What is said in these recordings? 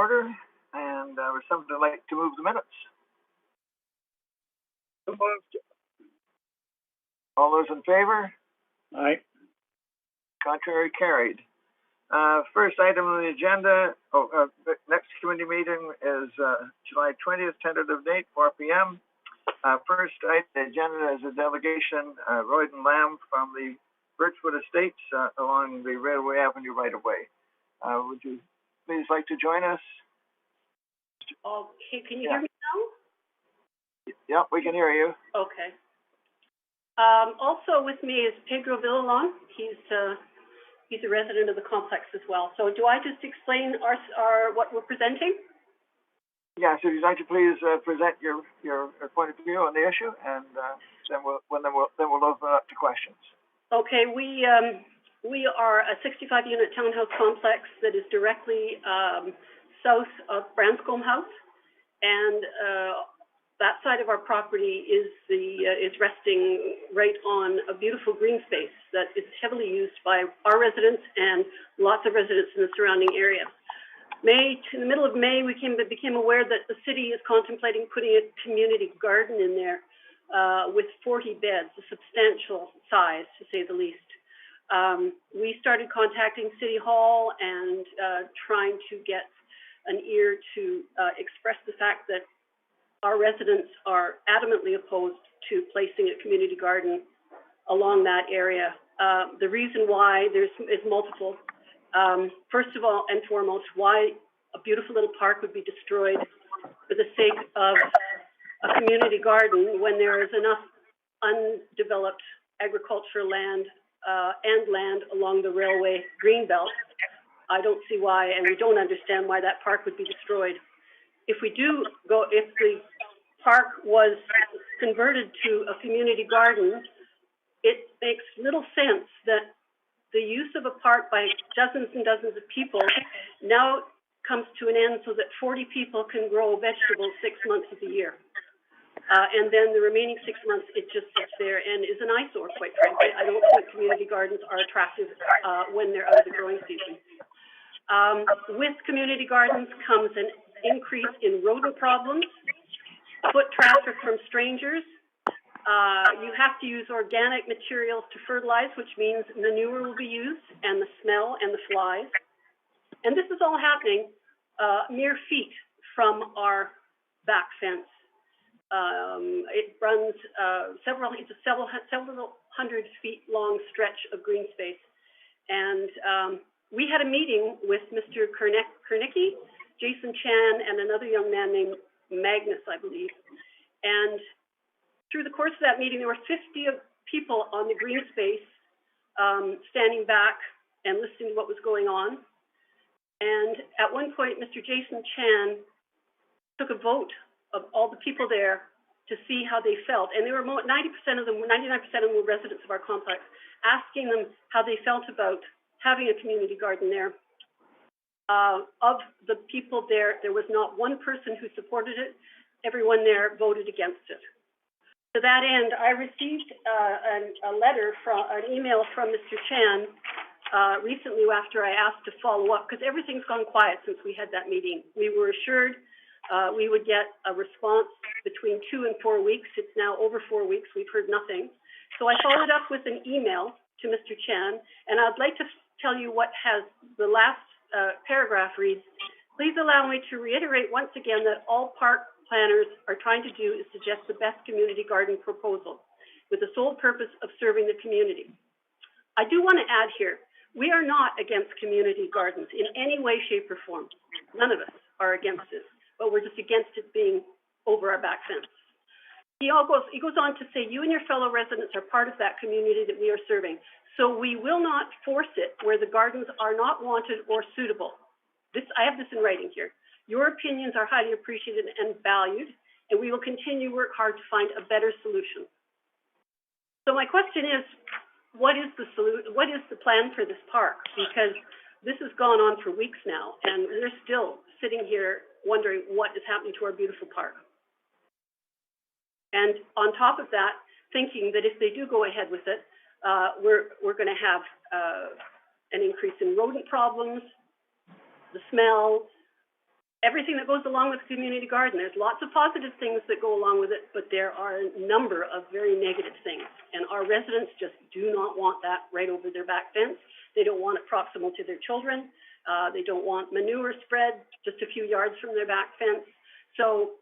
order, and would somebody like to move the minutes? So moved. All those in favor? Aye. Contrary, carried. First item on the agenda, the next committee meeting is July 20th, tentative date, 4 p.m. First item on the agenda is a delegation, Royd and Lamb from the Birchwood Estates along the Railway Avenue right-of-way. Would you please like to join us? Okay, can you hear me now? Yep, we can hear you. Okay. Also with me is Pedro Villalon. He's a resident of the complex as well. So do I just explain our what we're presenting? Yes, if you'd like to please present your point of view on the issue, and then we'll open it up to questions. Okay, we are a 65-unit townhouse complex that is directly south of Branscombe House, and that side of our property is resting right on a beautiful green space that is heavily used by our residents and lots of residents in the surrounding area. In the middle of May, we became aware that the city is contemplating putting a community garden in there with 40 beds, a substantial size to say the least. We started contacting City Hall and trying to get an ear to express the fact that our residents are adamantly opposed to placing a community garden along that area. The reason why is multiple. First of all and foremost, why a beautiful little park would be destroyed for the sake of a community garden when there is enough undeveloped agricultural land and land along the railway green belt. I don't see why, and we don't understand why that park would be destroyed. If the park was converted to a community garden, it makes little sense that the use of a park by dozens and dozens of people now comes to an end so that 40 people can grow vegetables 6 months of the year. And then the remaining 6 months, it just sits there and is an eyesore, quite frankly. I don't think community gardens are attractive when they're out of the growing season. With community gardens comes an increase in rodent problems, foot traffic from strangers. You have to use organic materials to fertilize, which means manure will be used, and the smell and the flies. And this is all happening mere feet from our back fence. It runs several hundred feet long stretch of green space. And we had a meeting with Mr. Kernicki, Jason Chan, and another young man named Magnus, I believe. And through the course of that meeting, there were 50 people on the green space standing back and listening to what was going on. And at one point, Mr. Jason Chan took a vote of all the people there to see how they felt. And they were 99% of them were residents of our complex, asking them how they felt about having a community garden there. Of the people there was not one person who supported it. Everyone there voted against it. To that end, I received an email from Mr. Chan recently after I asked to follow up, because everything's gone quiet since we had that meeting. We were assured we would get a response between 2 and 4 weeks. It's now over 4 weeks. We've heard nothing. So I followed up with an email to Mr. Chan, and I'd like to tell you what has the last paragraph reads. Please allow me to reiterate once again that all park planners are trying to do is suggest the best community garden proposal with the sole purpose of serving the community. I do want to add here, we are not against community gardens in any way, shape, or form. None of us are against it, but we're just against it being over our back fence. He goes on to say, you and your fellow residents are part of that community that we are serving, so we will not force it where the gardens are not wanted or suitable. I have this in writing here. Your opinions are highly appreciated and valued, and we will continue to work hard to find a better solution. So my question is, what is the plan for this park? Because this has gone on for weeks now, and we're still sitting here wondering what is happening to our beautiful park. And on top of that, thinking that if they do go ahead with it, we're going to have an increase in rodent problems, the smell, everything that goes along with the community garden. There's lots of positive things that go along with it, but there are a number of very negative things. And our residents just do not want that right over their back fence. They don't want it proximal to their children. They don't want manure spread just a few yards from their back fence. So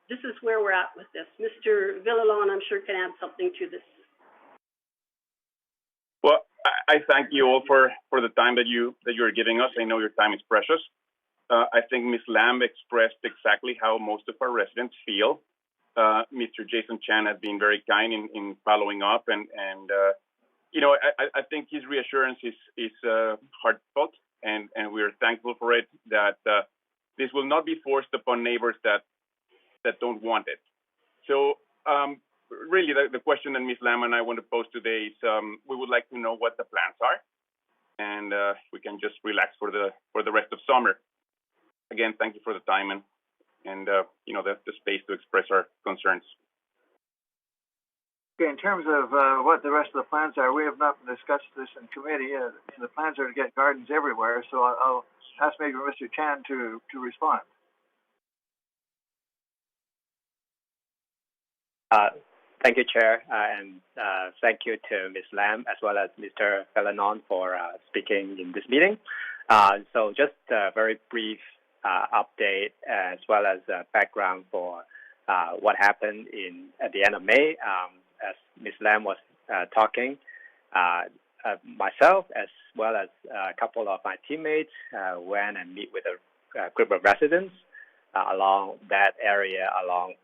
this is where we're at with this. Mr. Villalon, I'm sure, can add something to this. Well, I thank you all for the time that you're giving us. I know your time is precious. I think Ms. Lamb expressed exactly how most of our residents feel. Mr. Jason Chan has been very kind in following up, and you know, I think his reassurance is heartfelt, and we're thankful for it. That this will not be forced upon neighbors that don't want it. So really, the question that Ms. Lamb and I want to pose today is, we would like to know what the plans are, and we can just relax for the rest of summer. Again, thank you for the time and you know, the space to express our concerns. Okay, in terms of what the rest of the plans are, we have not discussed this in committee. The plans are to get gardens everywhere, so I'll ask maybe Mr. Chan to respond. Thank you, Chair, and thank you to Ms. Lamb as well as Mr. Fellanon for speaking in this meeting. So just a very brief update as well as background for what happened at the end of May. As Ms. Lamb was talking, myself as well as a couple of my teammates went and meet with a group of residents along that area along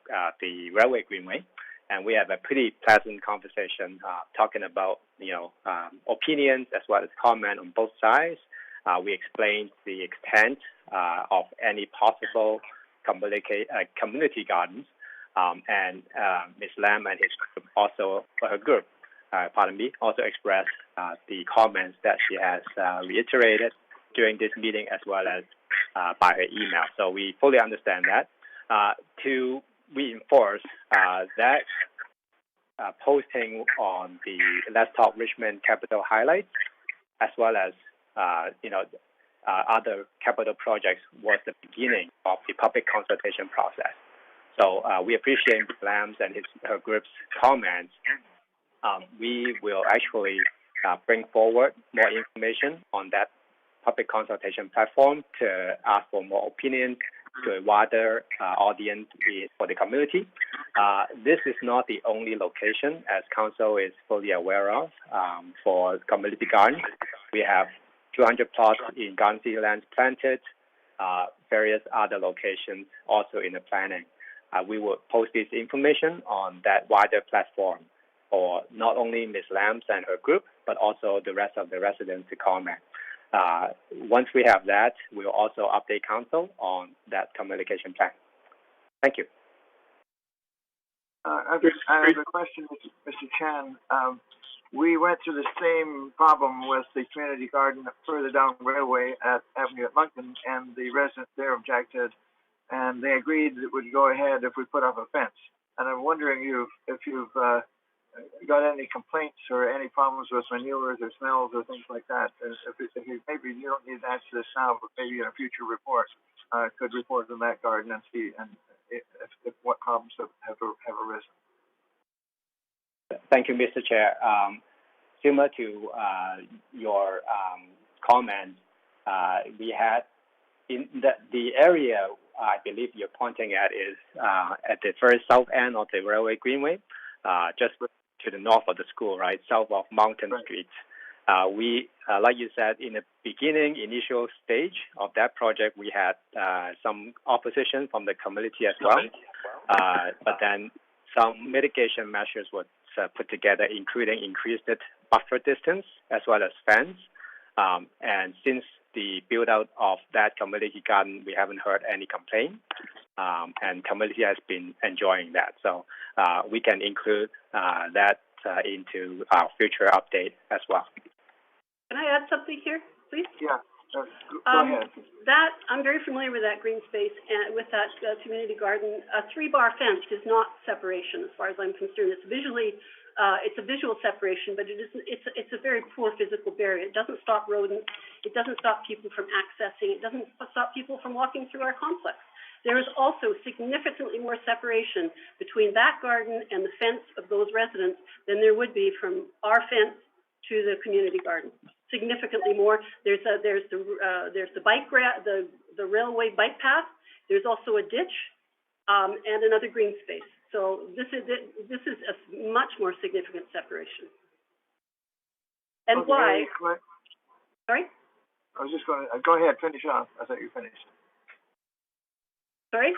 the railway greenway. And we have a pretty pleasant conversation talking about, you know, opinions as well as comment on both sides. We explained the extent of any possible community gardens, and Ms. Lamb and her group also expressed the comments that she has reiterated during this meeting as well as by her email. So we fully understand that. To reinforce that posting on the Let's Talk Richmond Capital highlights, as well as other capital projects, was the beginning of the public consultation process. So we appreciate Lamb's and her group's comments. We will actually bring forward more information on that public consultation platform to ask for more opinions to a wider audience for the community. This is not the only location, as Council is fully aware of, for community gardens. We have 200 plots in Garden City lands planted, various other locations also in the planning. We will post this information on that wider platform for not only Ms. Lambs and her group, but also the rest of the residents to comment. Once we have that, we'll also update Council on that communication plan. Thank you. I have a question, Mr. Chan. We went through the same problem with the community garden further down the railway at Avenue at Moncton, and the residents there objected, and they agreed it would go ahead if we put up a fence. And I'm wondering if you've got any complaints or any problems with manures or smells or things like that. Maybe you don't need to answer this now, but maybe in a future report, could report on that garden and see if what problems have arisen. Thank you, Mr. Chair. Similar to your comment, we had in the area I believe you're pointing at is at the very south end of the railway greenway, just to the north of the school, right, south of Mountain Street. We, like you said, in the initial stage of that project, we had some opposition from the community as well, but then some mitigation measures were put together, including increased buffer distance as well as fence. And since the build-out of that community garden, we haven't heard any complaint, and community has been enjoying that. So we can include that into our future update as well. Can I add something here, please? Yeah. Go ahead. That I'm very familiar with that green space and with that community garden. A 3-bar fence is not separation, as far as I'm concerned. It's visually It's a visual separation, but it's a very poor physical barrier. It doesn't stop rodents. It doesn't stop people from accessing. It doesn't stop people from walking through our complex. There is also significantly more separation between that garden and the fence of those residents than there would be from our fence to the community garden. Significantly more. There's the the railway bike path. There's also a ditch and another green space. So this is a much more significant separation. And okay, why? Sorry? I was just going to, go ahead, finish off. I thought you finished. Sorry?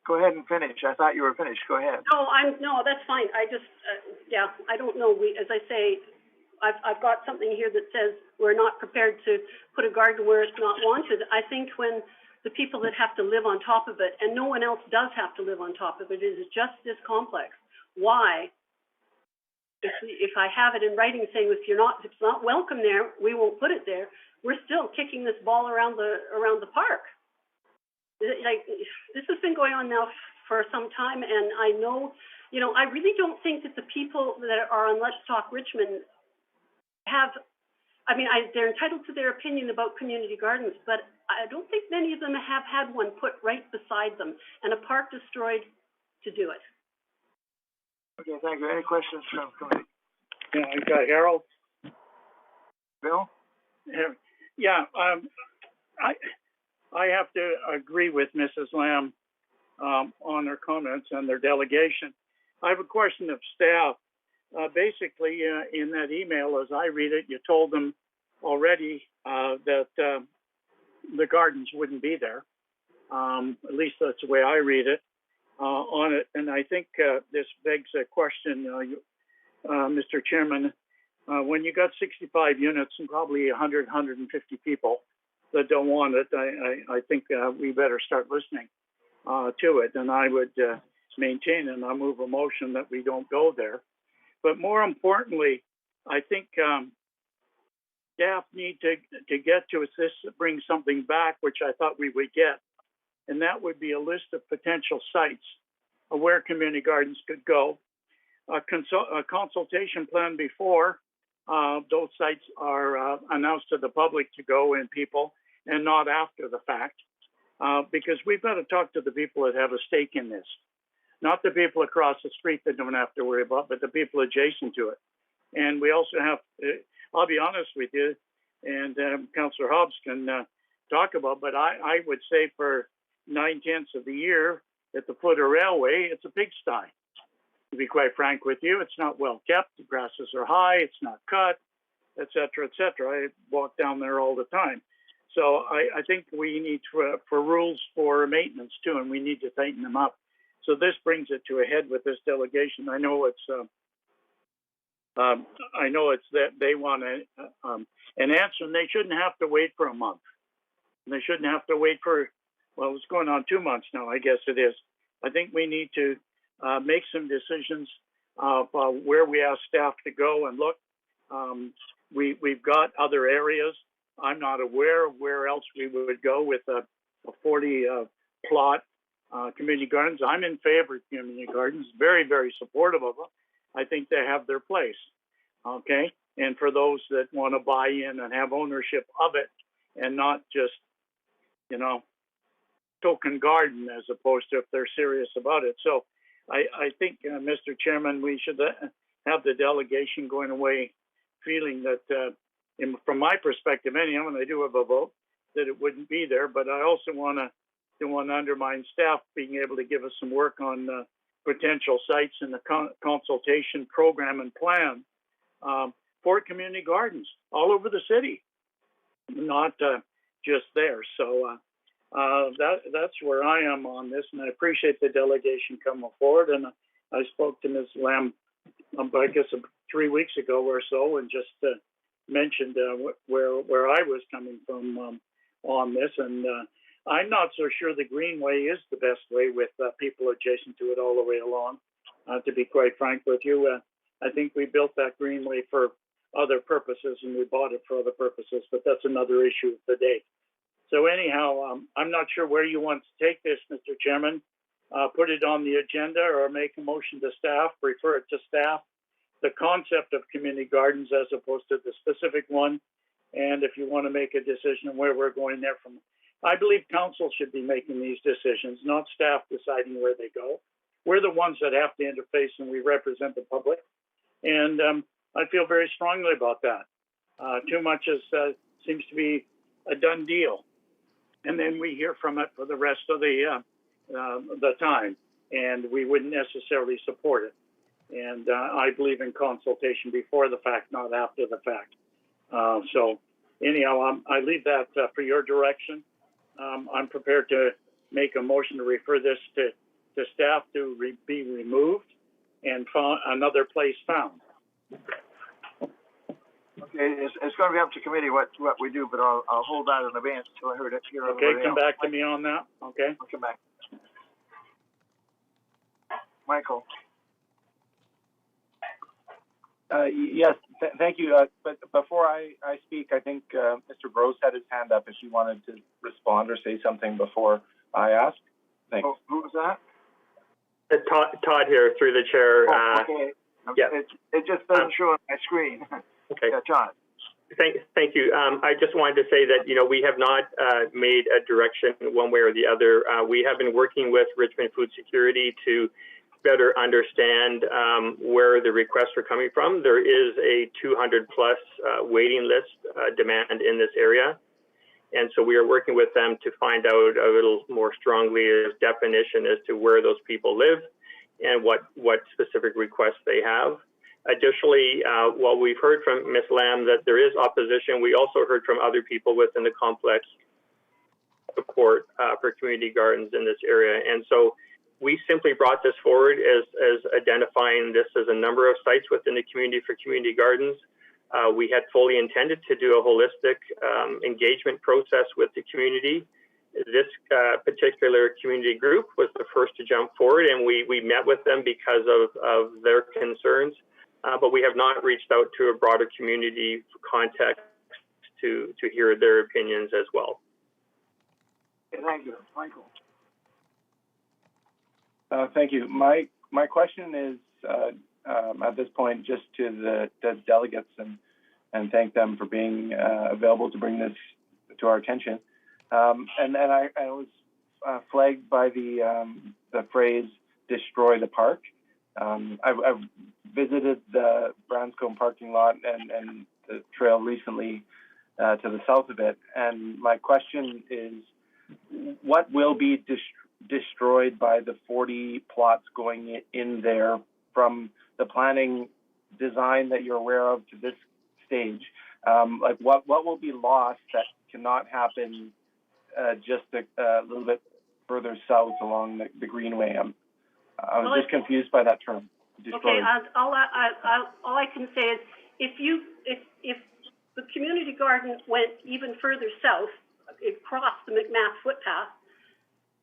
Go ahead and finish. I thought you were finished. Go ahead. No, that's fine. I just, I don't know. As I say, I've got something here that says we're not prepared to put a garden where it's not wanted. I think when the people that have to live on top of it, and no one else does have to live on top of it, it is just this complex. Why? If I have it in writing saying if it's not welcome there, we won't put it there. We're still kicking this ball around the park. Like, this has been going on now for some time, and I know, I really don't think that the people that are on Let's Talk Richmond they're entitled to their opinion about community gardens, but I don't think many of them have had one put right beside them and a park destroyed to do it. Okay, thank you. Any questions from committee? Yeah, I got Harold. Bill? Yeah, I have to agree with Mrs. Lamb on her comments and their delegation. I have a question of staff. Basically, in that email, as I read it, you told them already that the gardens wouldn't be there. At least that's the way I read it on it. And I think this begs a question, Mr. Chairman. When you got 65 units and probably 100, 150 people that don't want it, I think we better start listening to it. And I would maintain and I move a motion that we don't go there. But more importantly, I think staff need to get to assist, bring something back, which I thought we would get. And that would be a list of potential sites of where community gardens could go. A consultation plan before those sites are announced to the public to go and people, and not after the fact, because we've got to talk to the people that have a stake in this. Not the people across the street that don't have to worry about, but the people adjacent to it. And we also have, I'll be honest with you, and Councillor Hobbs can talk about, but I would say for 9/10 of the year at the foot of railway, it's a pigsty. To be quite frank with you, it's not well kept. The grasses are high, it's not cut, et cetera, et cetera. I walk down there all the time. So I think we need for rules for maintenance too, and we need to tighten them up. So this brings it to a head with this delegation. I know it's that they want an answer, and they shouldn't have to wait for a month. And they shouldn't have to wait for, well, it's going on 2 months now, I guess it is. I think we need to make some decisions of where we ask staff to go and look. We've got other areas. I'm not aware of where else we would go with a 40 plot community gardens. I'm in favor of community gardens, very, very supportive of them. I think they have their place, okay? And for those that want to buy in and have ownership of it and not just, token garden as opposed to if they're serious about it. So I think, Mr. Chairman, we should have the delegation going away feeling that, from my perspective anyhow, and I do have a vote, that it wouldn't be there. But I also want to undermine staff being able to give us some work on potential sites in the consultation program and plan for community gardens all over the city, not just there. So that's where I am on this, and I appreciate the delegation coming forward. And I spoke to Ms. Lamb, I guess 3 weeks ago or so, and just mentioned where I was coming from on this. And I'm not so sure the Greenway is the best way with people adjacent to it all the way along. To be quite frank with you, I think we built that Greenway for other purposes and we bought it for other purposes, but that's another issue of the day. So anyhow, I'm not sure where you want to take this, Mr. Chairman. Put it on the agenda or make a motion to staff, refer it to staff, the concept of community gardens as opposed to the specific one. And if you want to make a decision on where we're going there from, I believe council should be making these decisions, not staff deciding where they go. We're the ones that have to interface, and we represent the public. And I feel very strongly about that. Too much seems to be a done deal, and then we hear from it for the rest of the time, and we wouldn't necessarily support it. And I believe in consultation before the fact, not after the fact. So anyhow, I leave that for your direction. I'm prepared to make a motion to refer this to staff to be removed and another place found. Okay, it's going to be up to committee what we do, but I'll hold that in advance until I heard it here. Okay, come back to me on that. Okay. I'll come back. Michael. Yes, thank you. But before I speak, I think Mr. Gross had his hand up if he wanted to respond or say something before I ask. Thanks. Oh, who was that? Todd here, through the chair. Okay. Yeah. It just doesn't show on my screen. Okay. Yeah, Todd. Thank you. I just wanted to say that, we have not made a direction one way or the other. We have been working with Richmond Food Security to better understand where the requests are coming from. There is a 200 plus waiting list demand in this area. And so we are working with them to find out a little more strongly as definition as to where those people live and what specific requests they have. Additionally, while we've heard from Ms. Lamb that there is opposition, we also heard from other people within the complex support for community gardens in this area. And so we simply brought this forward as identifying this as a number of sites within the community for community gardens. We had fully intended to do a holistic engagement process with the community. This particular community group was the first to jump forward, and we met with them because of their concerns. But we have not reached out to a broader community context to hear their opinions as well. Thank you, Michael. Thank you. My question is at this point just to the delegates and thank them for being available to bring this to our attention. And I was flagged by the phrase "destroy the park." I've visited the Branscombe parking lot and the trail recently to the south of it, and my question is, what will be destroyed by the 40 plots going in there from the planning design that you're aware of to this stage? Like what will be lost that cannot happen just a little bit further south along the Greenway? I was just confused by that term. Destroyed. Okay, all I can say is if the community garden went even further south, it crossed the McMath footpath,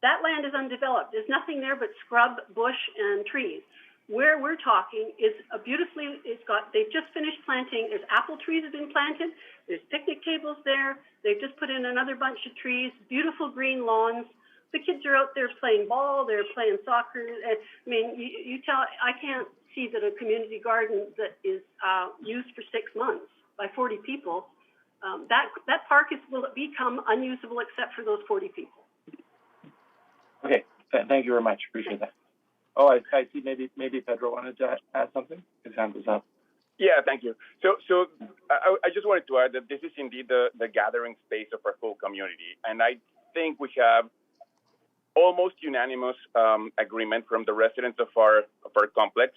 that land is undeveloped. There's nothing there but scrub, bush, and trees. Where we're talking is they've just finished planting. There's apple trees have been planted. There's picnic tables there. They've just put in another bunch of trees, beautiful green lawns. The kids are out there playing ball. They're playing soccer. I mean, I can't see that a community garden that is used for 6 months by 40 people, that park will become unusable except for those 40 people. Okay, thank you very much. Appreciate that. Oh, I see. Maybe Pedro wanted to add something. His hand was up. Yeah, thank you. So I just wanted to add that this is indeed the gathering space of our whole community, and I think we have almost unanimous agreement from the residents of our complex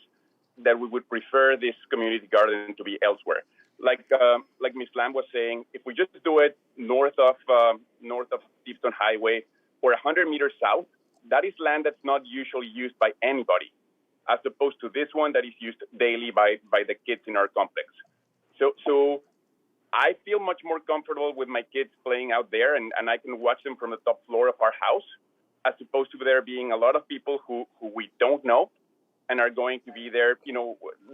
that we would prefer this community garden to be elsewhere. Like Ms. Lamb was saying, if we just do it north of Steveston Highway or 100 meters south, that is land that's not usually used by anybody, as opposed to this one that is used daily by the kids in our complex. So I feel much more comfortable with my kids playing out there, and I can watch them from the top floor of our house, as opposed to there being a lot of people who we don't know and are going to be there.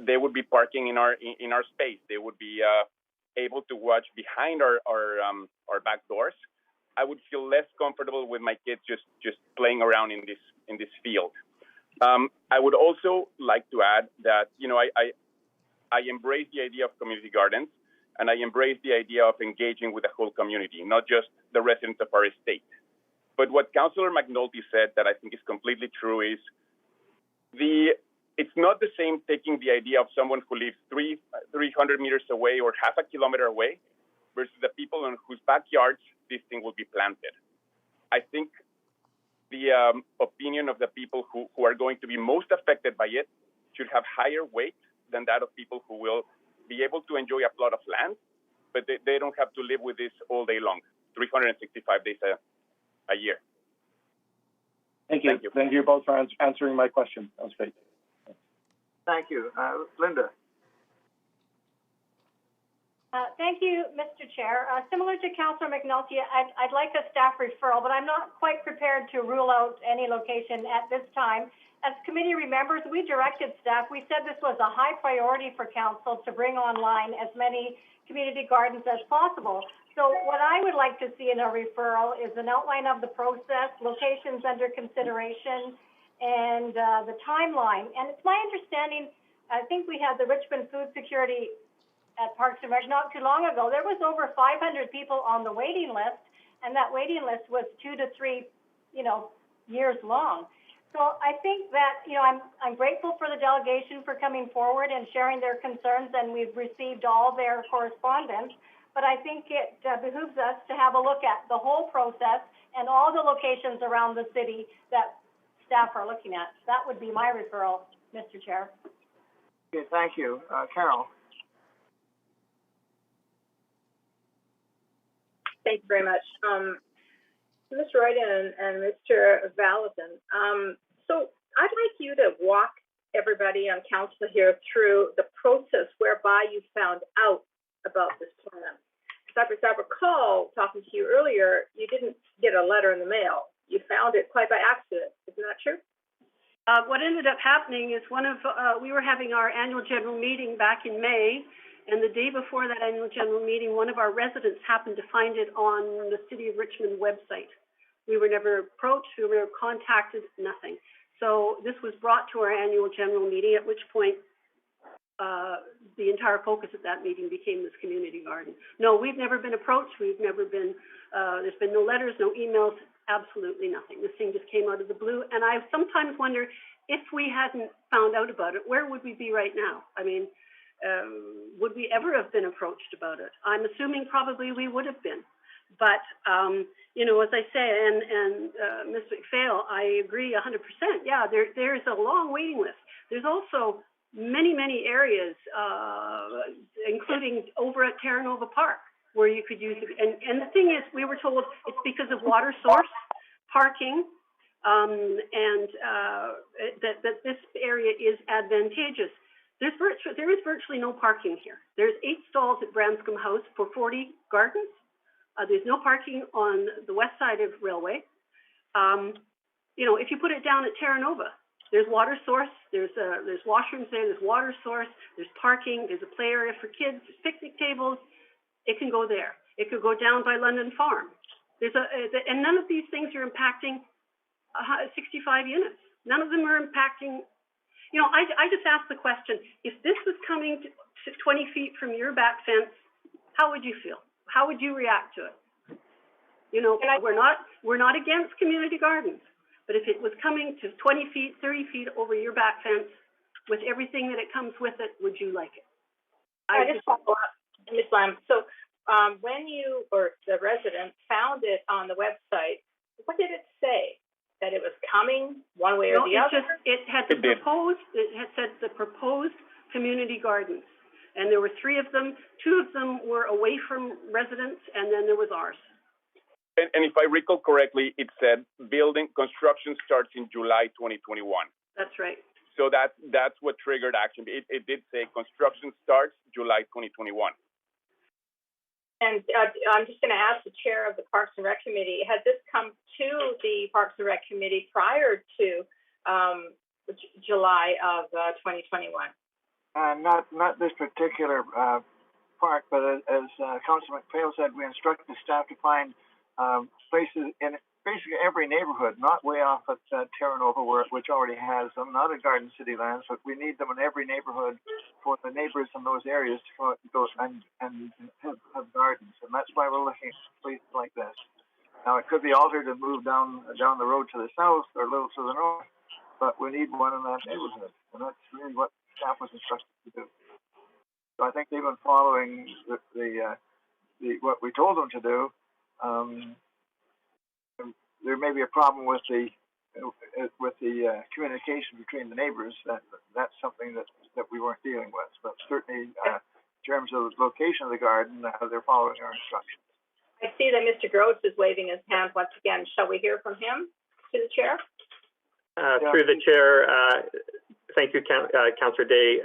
They would be parking in our space. They would be able to watch behind our back doors. I would feel less comfortable with my kids just playing around in this field. I would also like to add that I embrace the idea of community gardens, and I embrace the idea of engaging with the whole community, not just the residents of our estate. But what Councillor McNulty said that I think is completely true is it's not the same taking the idea of someone who lives 300 meters away or half a kilometer away versus the people in whose backyards this thing will be planted. I think the opinion of the people who are going to be most affected by it should have higher weight than that of people who will be able to enjoy a plot of land, but they don't have to live with this all day long, 365 days a year. Thank you. Thank you both for answering my question. That was great. Thank you. Linda. Thank you, Mr. Chair. Similar to Councillor McNulty, I'd like a staff referral, but I'm not quite prepared to rule out any location at this time. As committee members, we directed staff. We said this was a high priority for council to bring online as many community gardens as possible. So what I would like to see in a referral is an outline of the process, locations under consideration, and the timeline. And it's my understanding, I think we had the Richmond Food Security at Parks and Rec not too long ago. There was over 500 people on the waiting list, and that waiting list was 2 to 3, years long. So I think that, I'm grateful for the delegation for coming forward and sharing their concerns, and we've received all their correspondence. But I think it behooves us to have a look at the whole process and all the locations around the city that staff are looking at. That would be my referral, Mr. Chair. Okay, thank you. Carol. Thank you very much. Mr. Royden and Mr. Valentin, so I'd like you to walk everybody on council here through the process whereby you found out about this plan. Because as I recall talking to you earlier, you didn't get a letter in the mail. You found it quite by accident. Isn't that true? What ended up happening is we were having our annual general meeting back in May, and the day before that annual general meeting, one of our residents happened to find it on the City of Richmond website. We were never approached, we were contacted, nothing. So this was brought to our annual general meeting, at which point the entire focus of that meeting became this community garden. No, we've never been approached. We've never been, there's been no letters, no emails, absolutely nothing. This thing just came out of the blue. And I sometimes wonder if we hadn't found out about it, where would we be right now? I mean, would we ever have been approached about it? I'm assuming probably we would have been. But, as I say, and Ms. McPhail, I agree 100%. Yeah, there's a long waiting list. There's also many, many areas, including over at Terra Nova Park, where you could use it. And the thing is, we were told it's because of water source, parking, and that this area is advantageous. There is virtually no parking here. There's 8 stalls at Branscombe House for 40 gardens. There's no parking on the west side of Railway. If you put it down at Terra Nova, there's water source, there's washrooms there, there's water source, there's parking, there's a play area for kids, there's picnic tables. It can go there. It could go down by London Farm. And none of these things are impacting 65 units. None of them are impacting. I just asked the question, if this was coming to 20 feet from your back fence, how would you feel? How would you react to it? We're not against community gardens, but if it was coming to 20 feet, 30 feet over your back fence with everything that it comes with it, would you like it? I just follow up, Ms. Lam. So when you or the resident found it on the website, what did it say? That it was coming one way or the other? It had said the proposed community gardens. And there were 3 of them. 2 of them were away from residents, and then there was ours. And if I recall correctly, it said construction starts in July 2021. That's right. So that's what triggered action. It did say construction starts July 2021. And I'm just going to ask the chair of the Parks and Rec Committee, has this come to the Parks and Rec Committee prior to July of 2021? Not this particular park, but as Councilor McPhail said, we instructed the staff to find places in basically every neighborhood, not way off at Terranova, which already has them, not at Garden City Lands, but we need them in every neighborhood for the neighbors in those areas to go and have gardens, and that's why we're looking at places like this. Now, it could be altered and moved down the road to the south or a little to the north, but we need one in that neighborhood, and that's really what staff was instructed to do. So I think they've been following the what we told them to do. There may be a problem with the communication between the neighbors. That's something that we weren't dealing with. But certainly, in terms of the location of the garden, they're following our instructions. I see that Mr. Gross is waving his hand once again. Shall we hear from him to the chair? Through the chair, thank you, Councillor Day.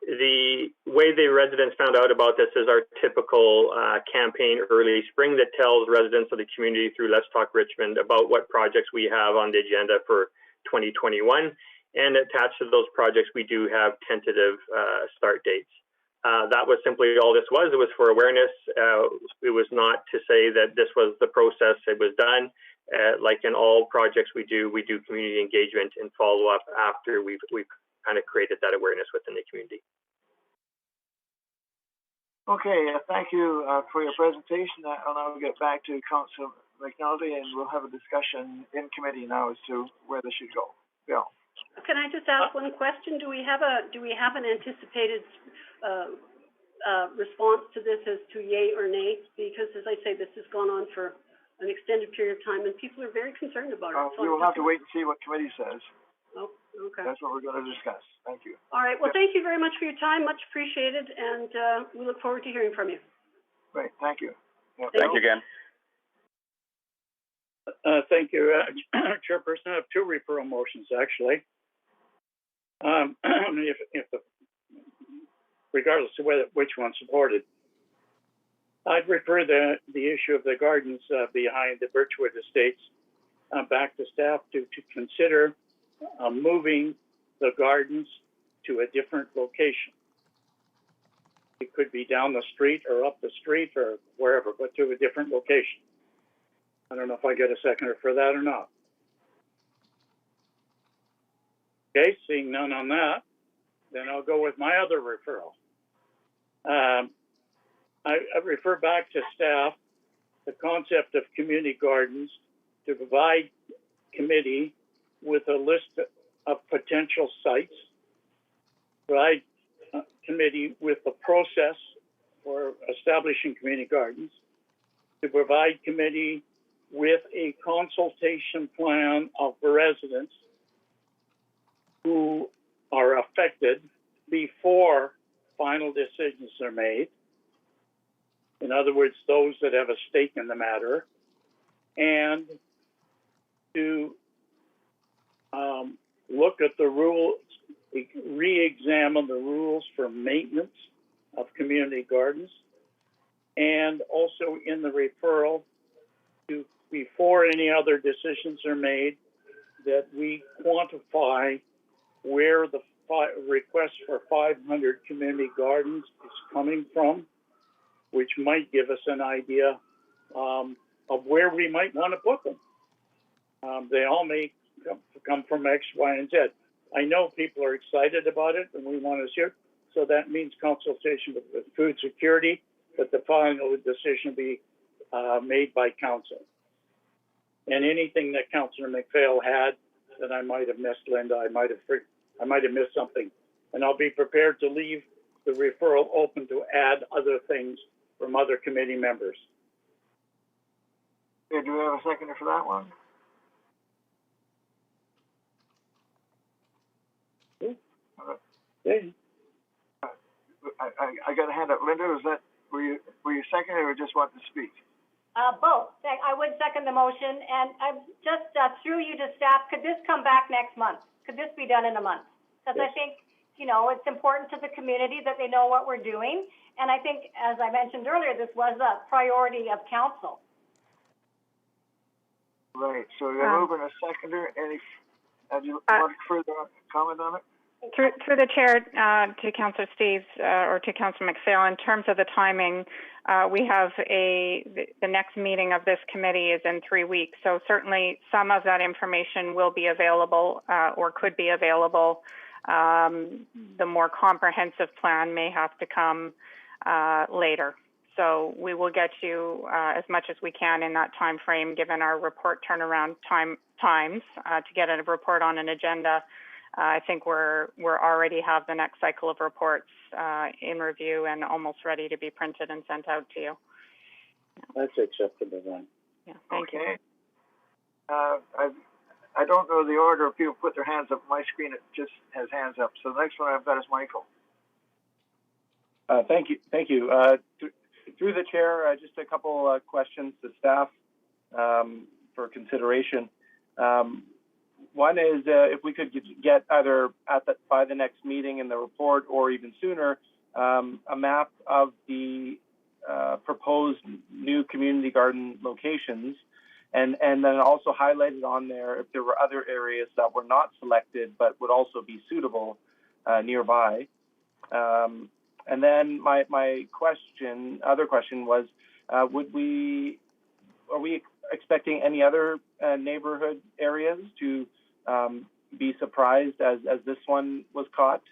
The way the residents found out about this is our typical campaign early spring that tells residents of the community through Let's Talk Richmond about what projects we have on the agenda for 2021. And attached to those projects, we do have tentative start dates. That was simply all this was. It was for awareness. It was not to say that this was the process. It was done. Like in all projects we do community engagement and follow up after we've kind of created that awareness within the community. Okay, thank you for your presentation. I'll now get back to Councillor McNulty, and we'll have a discussion in committee now as to where this should go. Bill. Can I just ask one question? Do we have an anticipated response to this as to yay or nay? Because, as I say, this has gone on for an extended period of time, and people are very concerned about it. So we will have to wait and see what committee says. Oh, okay. That's what we're going to discuss. Thank you. All right. Well, thank you very much for your time. Much appreciated, and we look forward to hearing from you. Great. Thank you. Yeah, Thank you again. Thank you, Chairperson. I have two referral motions, actually. Regardless of which one supported, I'd refer the issue of the gardens behind the Birchwood Estates back to staff to consider moving the gardens to a different location. It could be down the street or up the street or wherever, but to a different location. I don't know if I get a seconder for that or not. Okay, seeing none on that, then I'll go with my other referral. I refer back to staff the concept of community gardens to provide committee with a list of potential sites, provide committee with the process for establishing community gardens, to provide committee with a consultation plan of residents who are affected before final decisions are made. In other words, those that have a stake in the matter, and to look at the rules, re-examine the rules for maintenance of community gardens, and also in the referral to, before any other decisions are made, that we quantify where the request for 500 community gardens is coming from, which might give us an idea of where we might want to put them. They all may come from X, Y, and Z. I know people are excited about it, and we want to share. So that means consultation with food security, but the final decision be made by council. And anything that Councillor McPhail had that I might have missed, Linda, I might have missed something, and I'll be prepared to leave the referral open to add other things from other committee members. Okay, do we have a seconder for that one? Okay. I got a hand up. Linda, were you seconding or just want to speak? Both. I would second the motion, and I just through you to staff, could this come back next month? Could this be done in a month? Because yes. I think, it's important to the community that they know what we're doing. And I think, as I mentioned earlier, this was a priority of council. Right. So you're moving a seconder. Do you want to further comment on it? Through the chair to Councillor Steves or to Councillor McPhail, in terms of the timing, we have the next meeting of this committee is in 3 weeks. So certainly some of that information will be available or could be available. The more comprehensive plan may have to come later. So we will get you as much as we can in that time frame, given our report turnaround times to get a report on an agenda. I think we're already have the next cycle of reports in review and almost ready to be printed and sent out to you. That's acceptable then. Yeah, thank you. I don't know the order of people put their hands up. My screen, it just has hands up. So the next one I've got is Michael. Thank you. Through the chair, just a couple questions to staff for consideration. One is if we could get either by the next meeting in the report or even sooner, a map of the proposed new community garden locations, and then also highlighted on there if there were other areas that were not selected but would also be suitable nearby. And then my other question was, are we expecting any other neighborhood areas to be surprised as this one was caught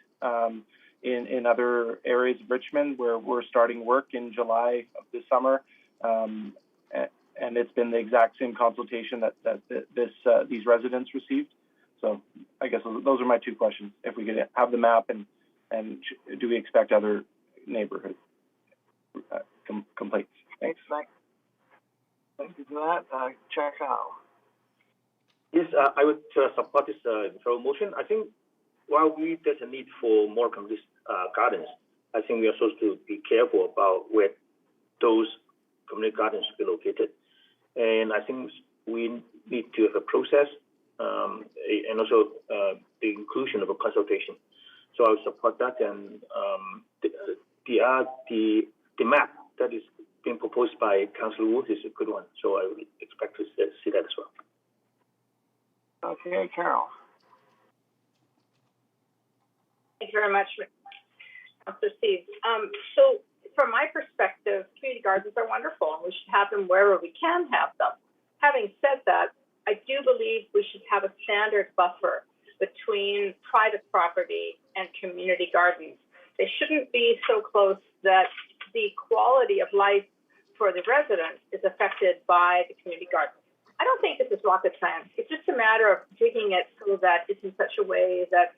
in other areas of Richmond where we're starting work in July of this summer, and it's been the exact same consultation that these residents received. So I guess those are my two questions. If we could have the map, and do we expect other neighborhood complaints? Thanks. Thank you for that. Chair Kao. Yes, I would support this referral motion. I think while there's a need for more community gardens, I think we are supposed to be careful about where those community gardens should be located. And I think we need to have a process and also the inclusion of a consultation. So I would support that, and the map that is being proposed by Councillor Wood is a good one. So I would expect to see that as well. Okay, Carol. Thank you very much, Councillor Steve. So from my perspective, community gardens are wonderful, and we should have them wherever we can have them. Having said that, I do believe we should have a standard buffer between private property and community gardens. They shouldn't be so close that the quality of life for the residents is affected by the community garden. I don't think this is rocket science. It's just a matter of digging it so that it's in such a way that,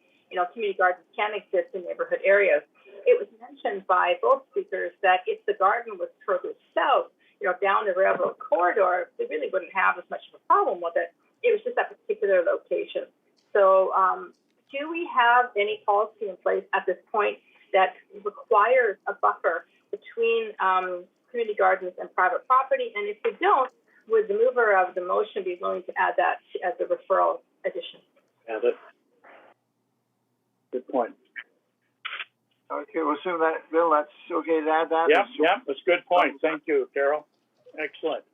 community gardens can exist in neighborhood areas. It was mentioned by both speakers that if the garden was further south, down the railroad corridor, they really wouldn't have as much of a problem with it. It was just that particular location. So do we have any policy in place at this point that requires a buffer between community gardens and private property? And if we don't, would the mover of the motion be willing to add that as a referral addition? Add it. Good point. Okay, we'll assume that, Bill, that's okay to add that? Yeah, that's a good point. Thank you, Carol. Excellent.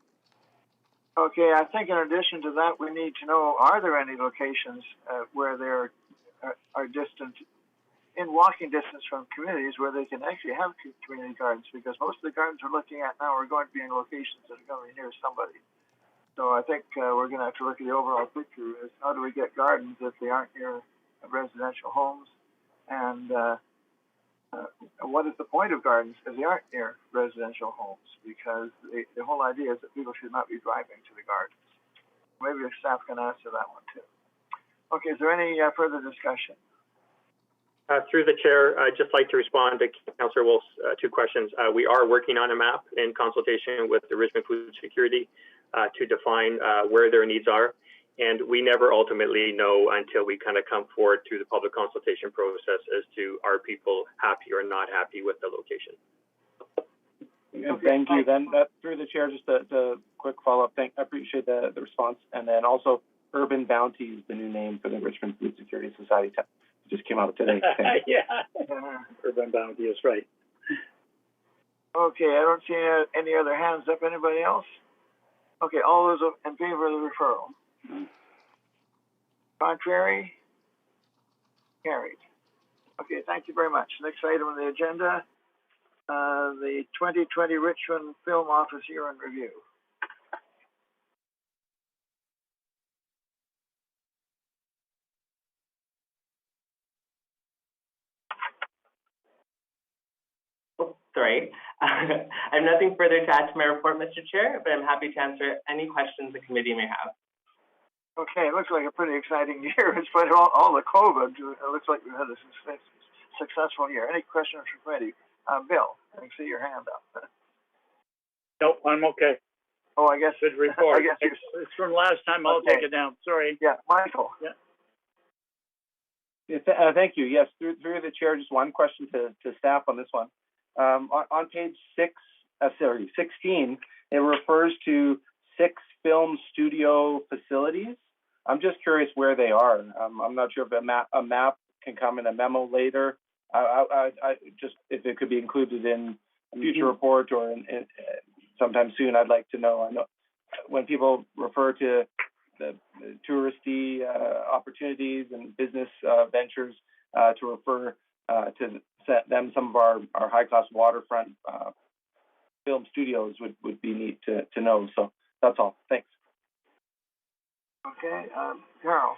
Okay, I think in addition to that, we need to know, are there any locations where there are distant, in walking distance from communities where they can actually have community gardens? Because most of the gardens we're looking at now are going to be in locations that are going to be near somebody. So I think we're going to have to look at the overall picture is how do we get gardens if they aren't near residential homes? And what is the point of gardens if they aren't near residential homes? Because the whole idea is that people should not be driving to the gardens. Maybe your staff can answer that one too. Okay, is there any further discussion? Through the chair, I'd just like to respond to Councillor Wolf's two questions. We are working on a map in consultation with the Richmond Food Security to define where their needs are. And we never ultimately know until we kind of come forward through the public consultation process as to are people happy or not happy with the location. Thank you. Then through the chair, just a quick follow-up. I appreciate the response. And then also Urban Bounty is the new name for the Richmond Food Security Society. It just came out today. Yeah, Urban Bounty is right. Okay, I don't see any other hands up. Anybody else? Okay, all those in favor of the referral? Contrary? Carried. Okay, thank you very much. Next item on the agenda, the 2020 Richmond Film Office Year in Review. Oh, sorry. I have nothing further to add to my report, Mr. Chair, but I'm happy to answer any questions the committee may have. Okay, it looks like a pretty exciting year. In spite of all the COVID, it looks like we had a successful year. Any questions for Freddie? Bill, I can see your hand up. Nope, I'm okay. Oh, I guess. Good report. I guess it's from last time. I'll take it down. Sorry. Yeah, Michael. Yeah. Thank you. Yes, through the chair, just one question to staff on this one. On page 16, it refers to 6 film studio facilities. I'm just curious where they are. I'm not sure if a map can come in a memo later. I just, if it could be included in a future report or in sometime soon, I'd like to know. I know when people refer to the touristy opportunities and business ventures, to refer to them, some of our high-class waterfront film studios would be neat to know. So that's all. Thanks. Okay, Carol.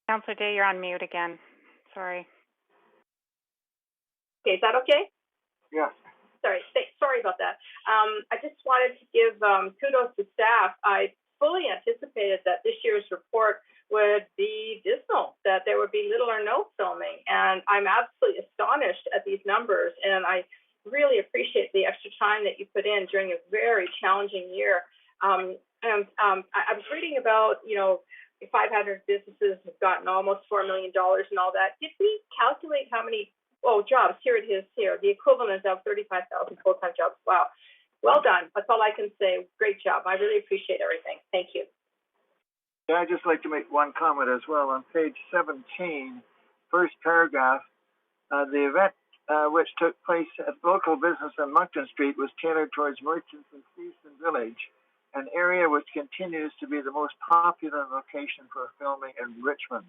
Councillor Day, you're on mute again. Sorry. Okay, is that okay? Yes. Sorry about that. I just wanted to give kudos to staff. I fully anticipated that this year's report would be dismal, that there would be little or no filming. And I'm absolutely astonished at these numbers. And I really appreciate the extra time that you put in during a very challenging year. I was reading about, 500 businesses have gotten almost $4 million and all that. Did we calculate how many jobs? Here it is here. The equivalent of 35,000 full-time jobs. Wow. Well done. That's all I can say. Great job. I really appreciate everything. Thank you. I'd just like to make one comment as well. On page 17, first paragraph, the event which took place at local business on Moncton Street was tailored towards merchants in Stevenson Village, an area which continues to be the most popular location for filming in Richmond.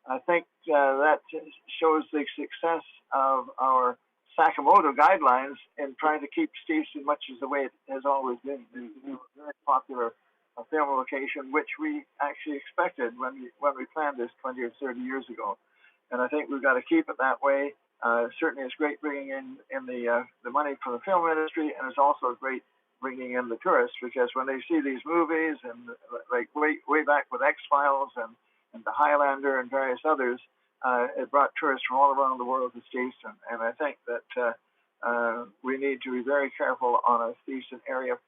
I think that shows the success of our Sakamoto guidelines in trying to keep Stevenson much as the way it has always been. It's a very popular film location, which we actually expected when we planned this 20 or 30 years ago. And I think we've got to keep it that way. Certainly it's great bringing in the money for the film industry, and it's also great bringing in the tourists, because when they see these movies and like way back with X-Files and the Highlander and various others, it brought tourists from all around the world to Stevenson. And I think that we need to be very careful on our Stevenson area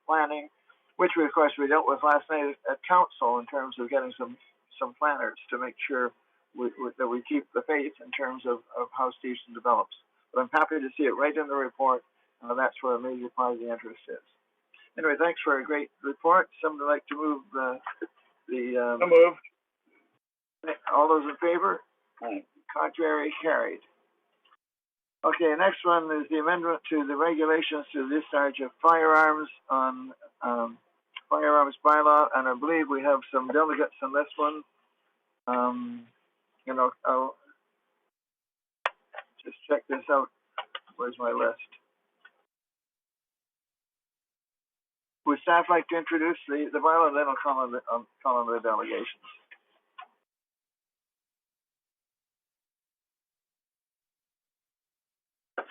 planning, which of course we dealt with last night at council in terms of getting some planners to make sure that we keep the faith in terms of how Stevenson develops. But I'm happy to see it right in the report. That's where a major part of the interest is. Anyway, thanks for a great report. Somebody like to move the Move. All those in favor? Contrary, carried. Okay, next one is the amendment to the regulations to the discharge of firearms on firearms bylaw, and I believe we have some delegates on this one. I'll just check this out. Where's my list? Would staff like to introduce the bylaw, and then I'll call on the delegations.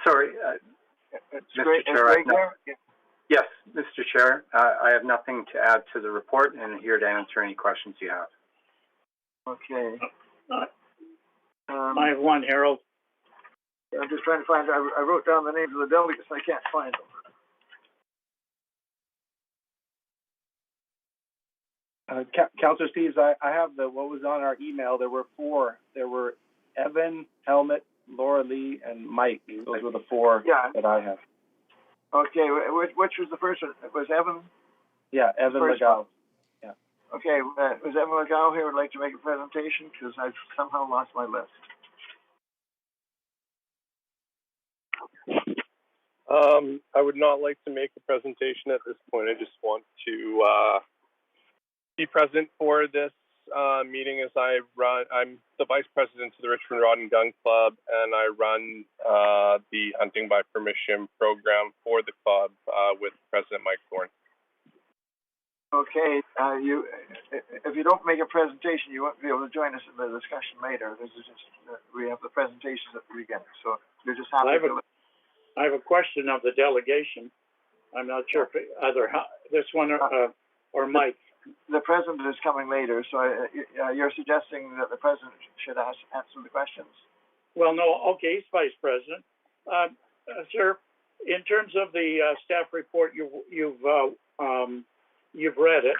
Sorry, Mr. Chair. Yes, Mr. Chair, I have nothing to add to the report and here to answer any questions you have. Okay. I have one, Harold. I'm just trying to find. I wrote down the names of the delegates. I can't find them. Councillor Steves, I have what was on our email. There were 4. There were Evan, Helmut, Laura Lee, and Mike. Those were the 4 that I have. Okay, which was the first one? It was Evan? Yeah, Evan McGow. Yeah. Okay, was Evan McGow here? Would like to make a presentation because I've somehow lost my list. I would not like to make a presentation at this point. I just want to be present for this meeting as I'm the vice president of the Richmond Rod and Gun Club, and I run the hunting by permission program for the club with President Mike Thorne. Okay, if you don't make a presentation, you won't be able to join us in the discussion later. This is just, we have the presentations at the beginning, so you're just happy to do it. I have a question of the delegation. I'm not sure if either this one or Mike. The president is coming later, so you're suggesting that the president should answer the questions? Well, no, okay, he's vice president. Sir, in terms of the staff report, you've read it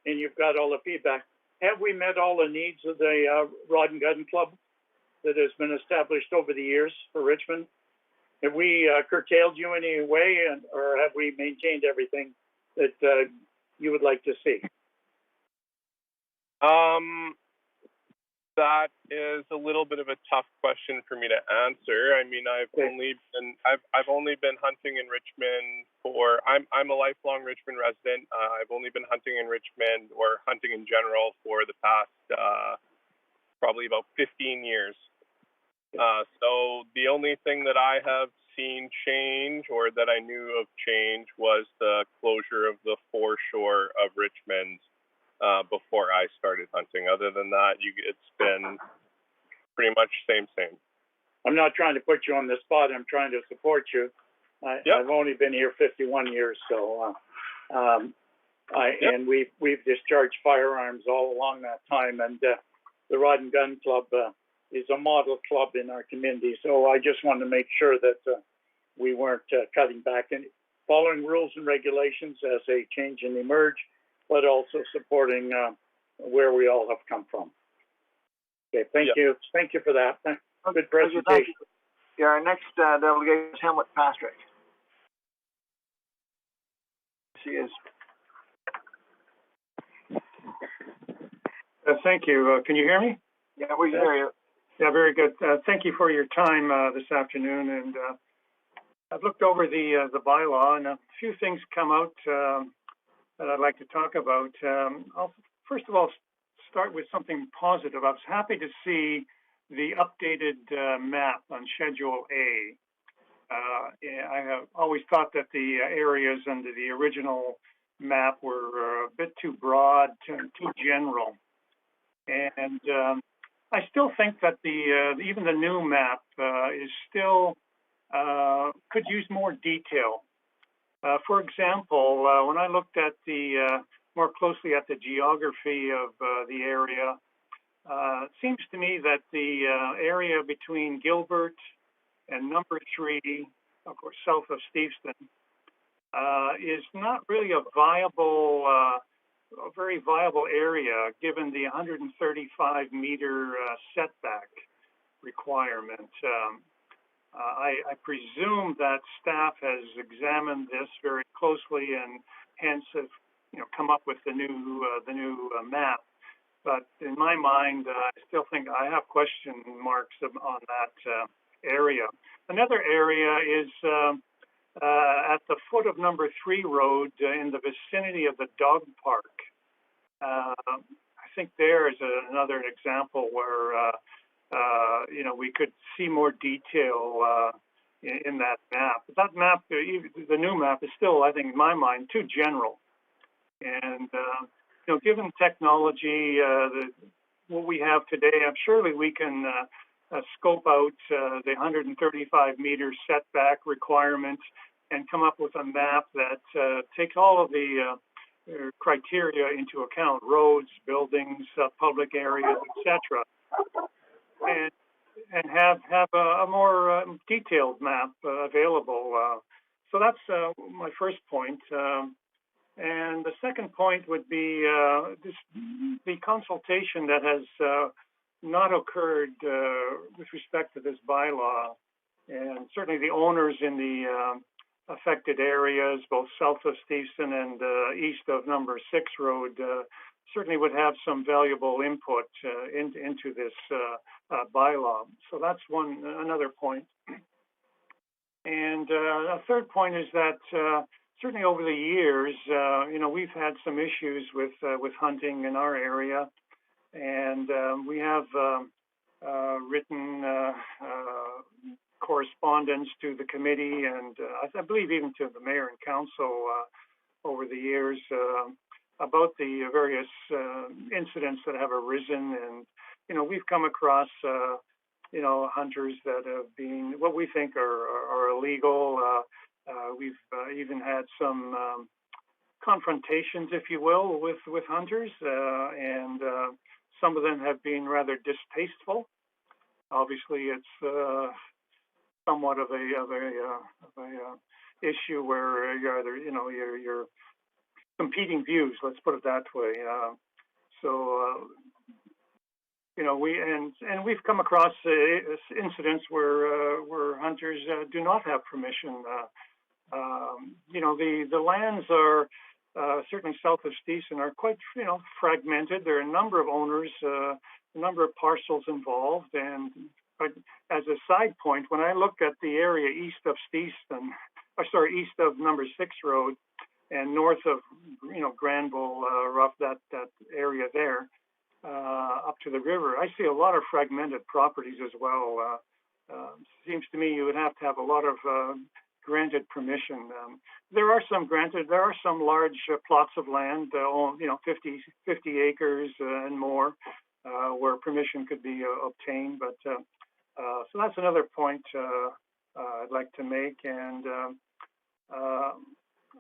and you've got all the feedback. Have we met all the needs of the Rod and Gun Club that has been established over the years for Richmond? Have we curtailed you in any way, or have we maintained everything that you would like to see? That is a little bit of a tough question for me to answer. I mean, I've only been hunting in Richmond I'm a lifelong Richmond resident. I've only been hunting in Richmond, or hunting in general, for the past probably about 15 years. So the only thing that I have seen change, or that I knew of change, was the closure of the foreshore of Richmond before I started hunting. Other than that, it's been pretty much same. I'm not trying to put you on the spot. I'm trying to support you. I've only been here 51 years, so and we've discharged firearms all along that time, and the Rod and Gun Club is a model club in our community. So I just wanted to make sure that we weren't cutting back and following rules and regulations as they change and emerge, but also supporting where we all have come from. Okay, thank you. Thank you for that. Good presentation. Yeah, our next delegate is Hamlet Patrick. She is. Thank you. Can you hear me? Yeah, we can hear you. Yeah, very good. Thank you for your time this afternoon. And I've looked over the bylaw, and a few things come out that I'd like to talk about. I'll first of all start with something positive. I was happy to see the updated map on Schedule A. I have always thought that the areas under the original map were a bit too broad, too general. And I still think that even the new map is still could use more detail. For example, when I looked at more closely at the geography of the area, it seems to me that the area between Gilbert and Number 3, of course, south of Steveston, is not really a very viable area given the 135-meter setback requirement. I presume that staff has examined this very closely and hence have come up with the new map. But in my mind, I still think I have question marks on that area. Another area is at the foot of Number 3 Road in the vicinity of the dog park. I think there is another example where we could see more detail in that map. But that map, the new map, is still, I think, in my mind, too general. And given technology, what we have today, surely we can scope out the 135-meter setback requirements and come up with a map that takes all of the criteria into account: roads, buildings, public areas, etc., and have a more detailed map available. So that's my first point. And the second point would be the consultation that has not occurred with respect to this bylaw. And certainly the owners in the affected areas, both south of Steveston and east of Number 6 Road, certainly would have some valuable input into this bylaw. So that's another point. And third point is that certainly over the years, we've had some issues with hunting in our area, and we have written correspondence to the committee, and I believe even to the mayor and council over the years about the various incidents that have arisen. And we've come across hunters that have been what we think are illegal. We've even had some confrontations, if you will, with hunters, and some of them have been rather distasteful. Obviously, it's somewhat of a issue where you're competing views. Let's put it that way. We've come across incidents where hunters do not have permission. The lands are certainly south of Steeson are quite fragmented. There are a number of owners, a number of parcels involved, and as a side point, when I look at the area east of east of Number 6 Road and north of Granville, Rough, that area there, up to the river, I see a lot of fragmented properties as well. Seems to me you would have to have a lot of granted permission. There are some granted. There are some large plots of land, 50 acres and more, where permission could be obtained. But so that's another point I'd like to make. And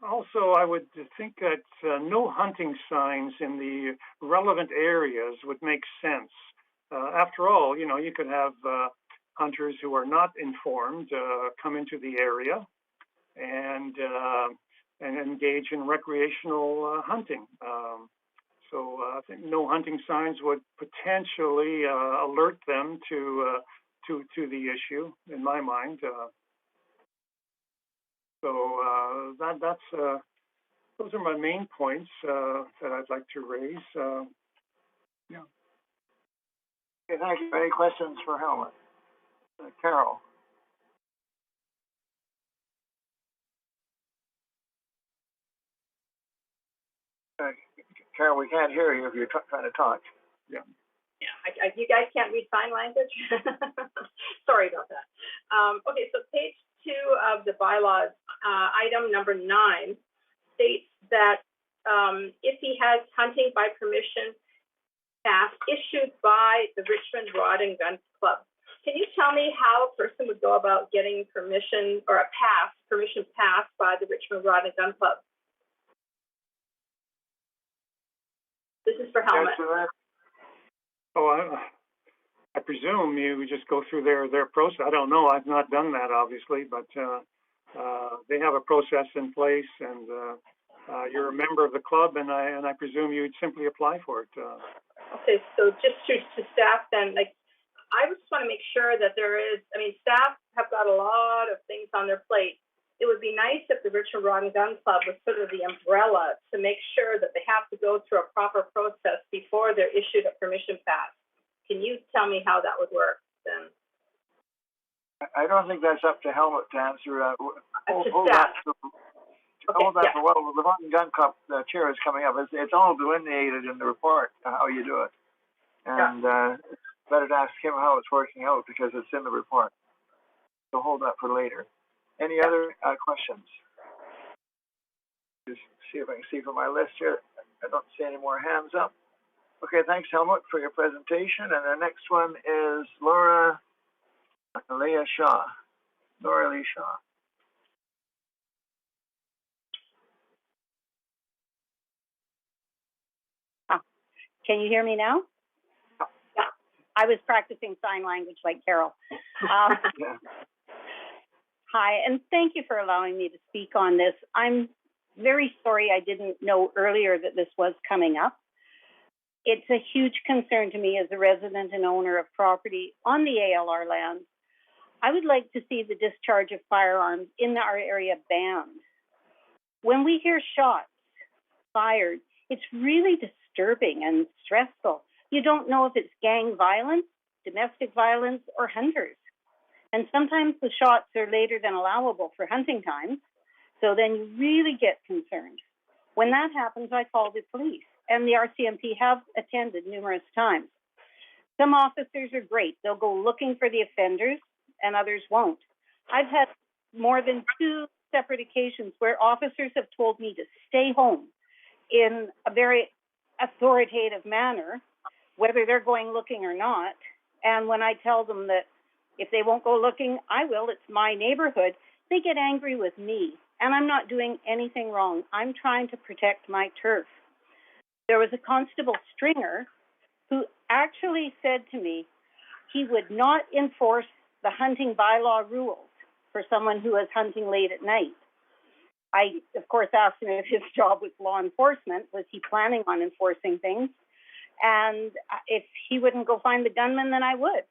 also, I would think that no hunting signs in the relevant areas would make sense. After all, you could have hunters who are not informed come into the area and engage in recreational hunting. So I think no hunting signs would potentially alert them to the issue, in my mind. That's those are my main points that I'd like to raise. Yeah. Okay, thank you. Any questions for Helmut? Carol. Carol, we can't hear you if you're trying to talk. Yeah, you guys can't read sign language? Sorry about that. Okay, so page 2 of the bylaws, item number 9, states that if he has hunting by permission pass issued by the Richmond Rod and Gun Club, can you tell me how a person would go about getting permission or permission passed by the Richmond Rod and Gun Club? This is for Helmut. I presume you just go through their process. I don't know. I've not done that, obviously, but they have a process in place, and you're a member of the club, and I presume you'd simply apply for it. Okay, so just to staff then, I just want to make sure that staff have got a lot of things on their plate. It would be nice if the Richmond Rod and Gun Club was sort of the umbrella to make sure that they have to go through a proper process before they're issued a permission pass. Can you tell me how that would work then? I don't think that's up to Helmut to answer. Hold that for well. The Rod and Gun Club chair is coming up. It's all delineated in the report how you do it, and better to ask him how it's working out because it's in the report. So hold that for later. Any other questions? Just see if I can see from my list here. I don't see any more hands up. Okay, thanks, Helmut, for your presentation. And the next one is Laura Lee Shaw. Laura Lee Shaw. Can you hear me now? Yeah. I was practicing sign language like Carol. Yeah. Hi, and thank you for allowing me to speak on this. I'm very sorry I didn't know earlier that this was coming up. It's a huge concern to me as a resident and owner of property on the ALR lands. I would like to see the discharge of firearms in our area banned. When we hear shots fired, it's really disturbing and stressful. You don't know if it's gang violence, domestic violence, or hunters. And sometimes the shots are later than allowable for hunting times. So then you really get concerned. When that happens, I call the police, and the RCMP have attended numerous times. Some officers are great. They'll go looking for the offenders, and others won't. I've had more than 2 separate occasions where officers have told me to stay home in a very authoritative manner, whether they're going looking or not. And when I tell them that if they won't go looking, I will, it's my neighborhood, they get angry with me. And I'm not doing anything wrong. I'm trying to protect my turf. There was a Constable Stringer who actually said to me he would not enforce the hunting bylaw rules for someone who was hunting late at night. I, of course, asked him if his job was law enforcement. Was he planning on enforcing things? And if he wouldn't go find the gunman, then I would.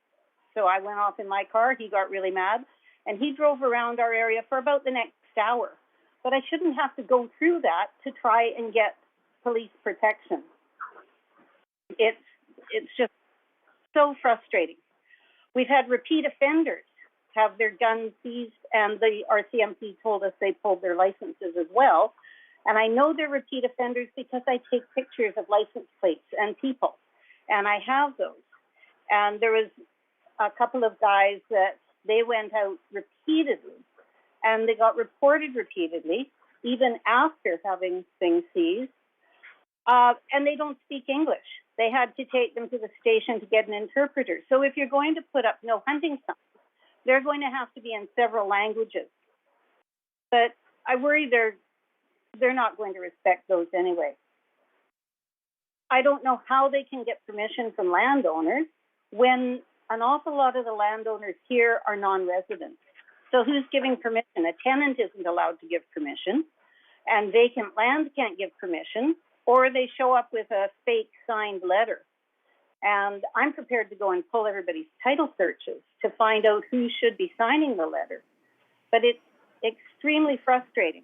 So I went off in my car. He got really mad, and he drove around our area for about the next hour. But I shouldn't have to go through that to try and get police protection. It's just so frustrating. We've had repeat offenders have their guns seized, and the RCMP told us they pulled their licenses as well. And I know they're repeat offenders because I take pictures of license plates and people, and I have those. And there was a couple of guys that they went out repeatedly, and they got reported repeatedly, even after having things seized, and they don't speak English. They had to take them to the station to get an interpreter. So if you're going to put up no hunting signs, they're going to have to be in several languages. But I worry they're not going to respect those anyway. I don't know how they can get permission from landowners when an awful lot of the landowners here are non-residents. So who's giving permission? A tenant isn't allowed to give permission, and vacant land can't give permission, or they show up with a fake signed letter. And I'm prepared to go and pull everybody's title searches to find out who should be signing the letter. But it's extremely frustrating.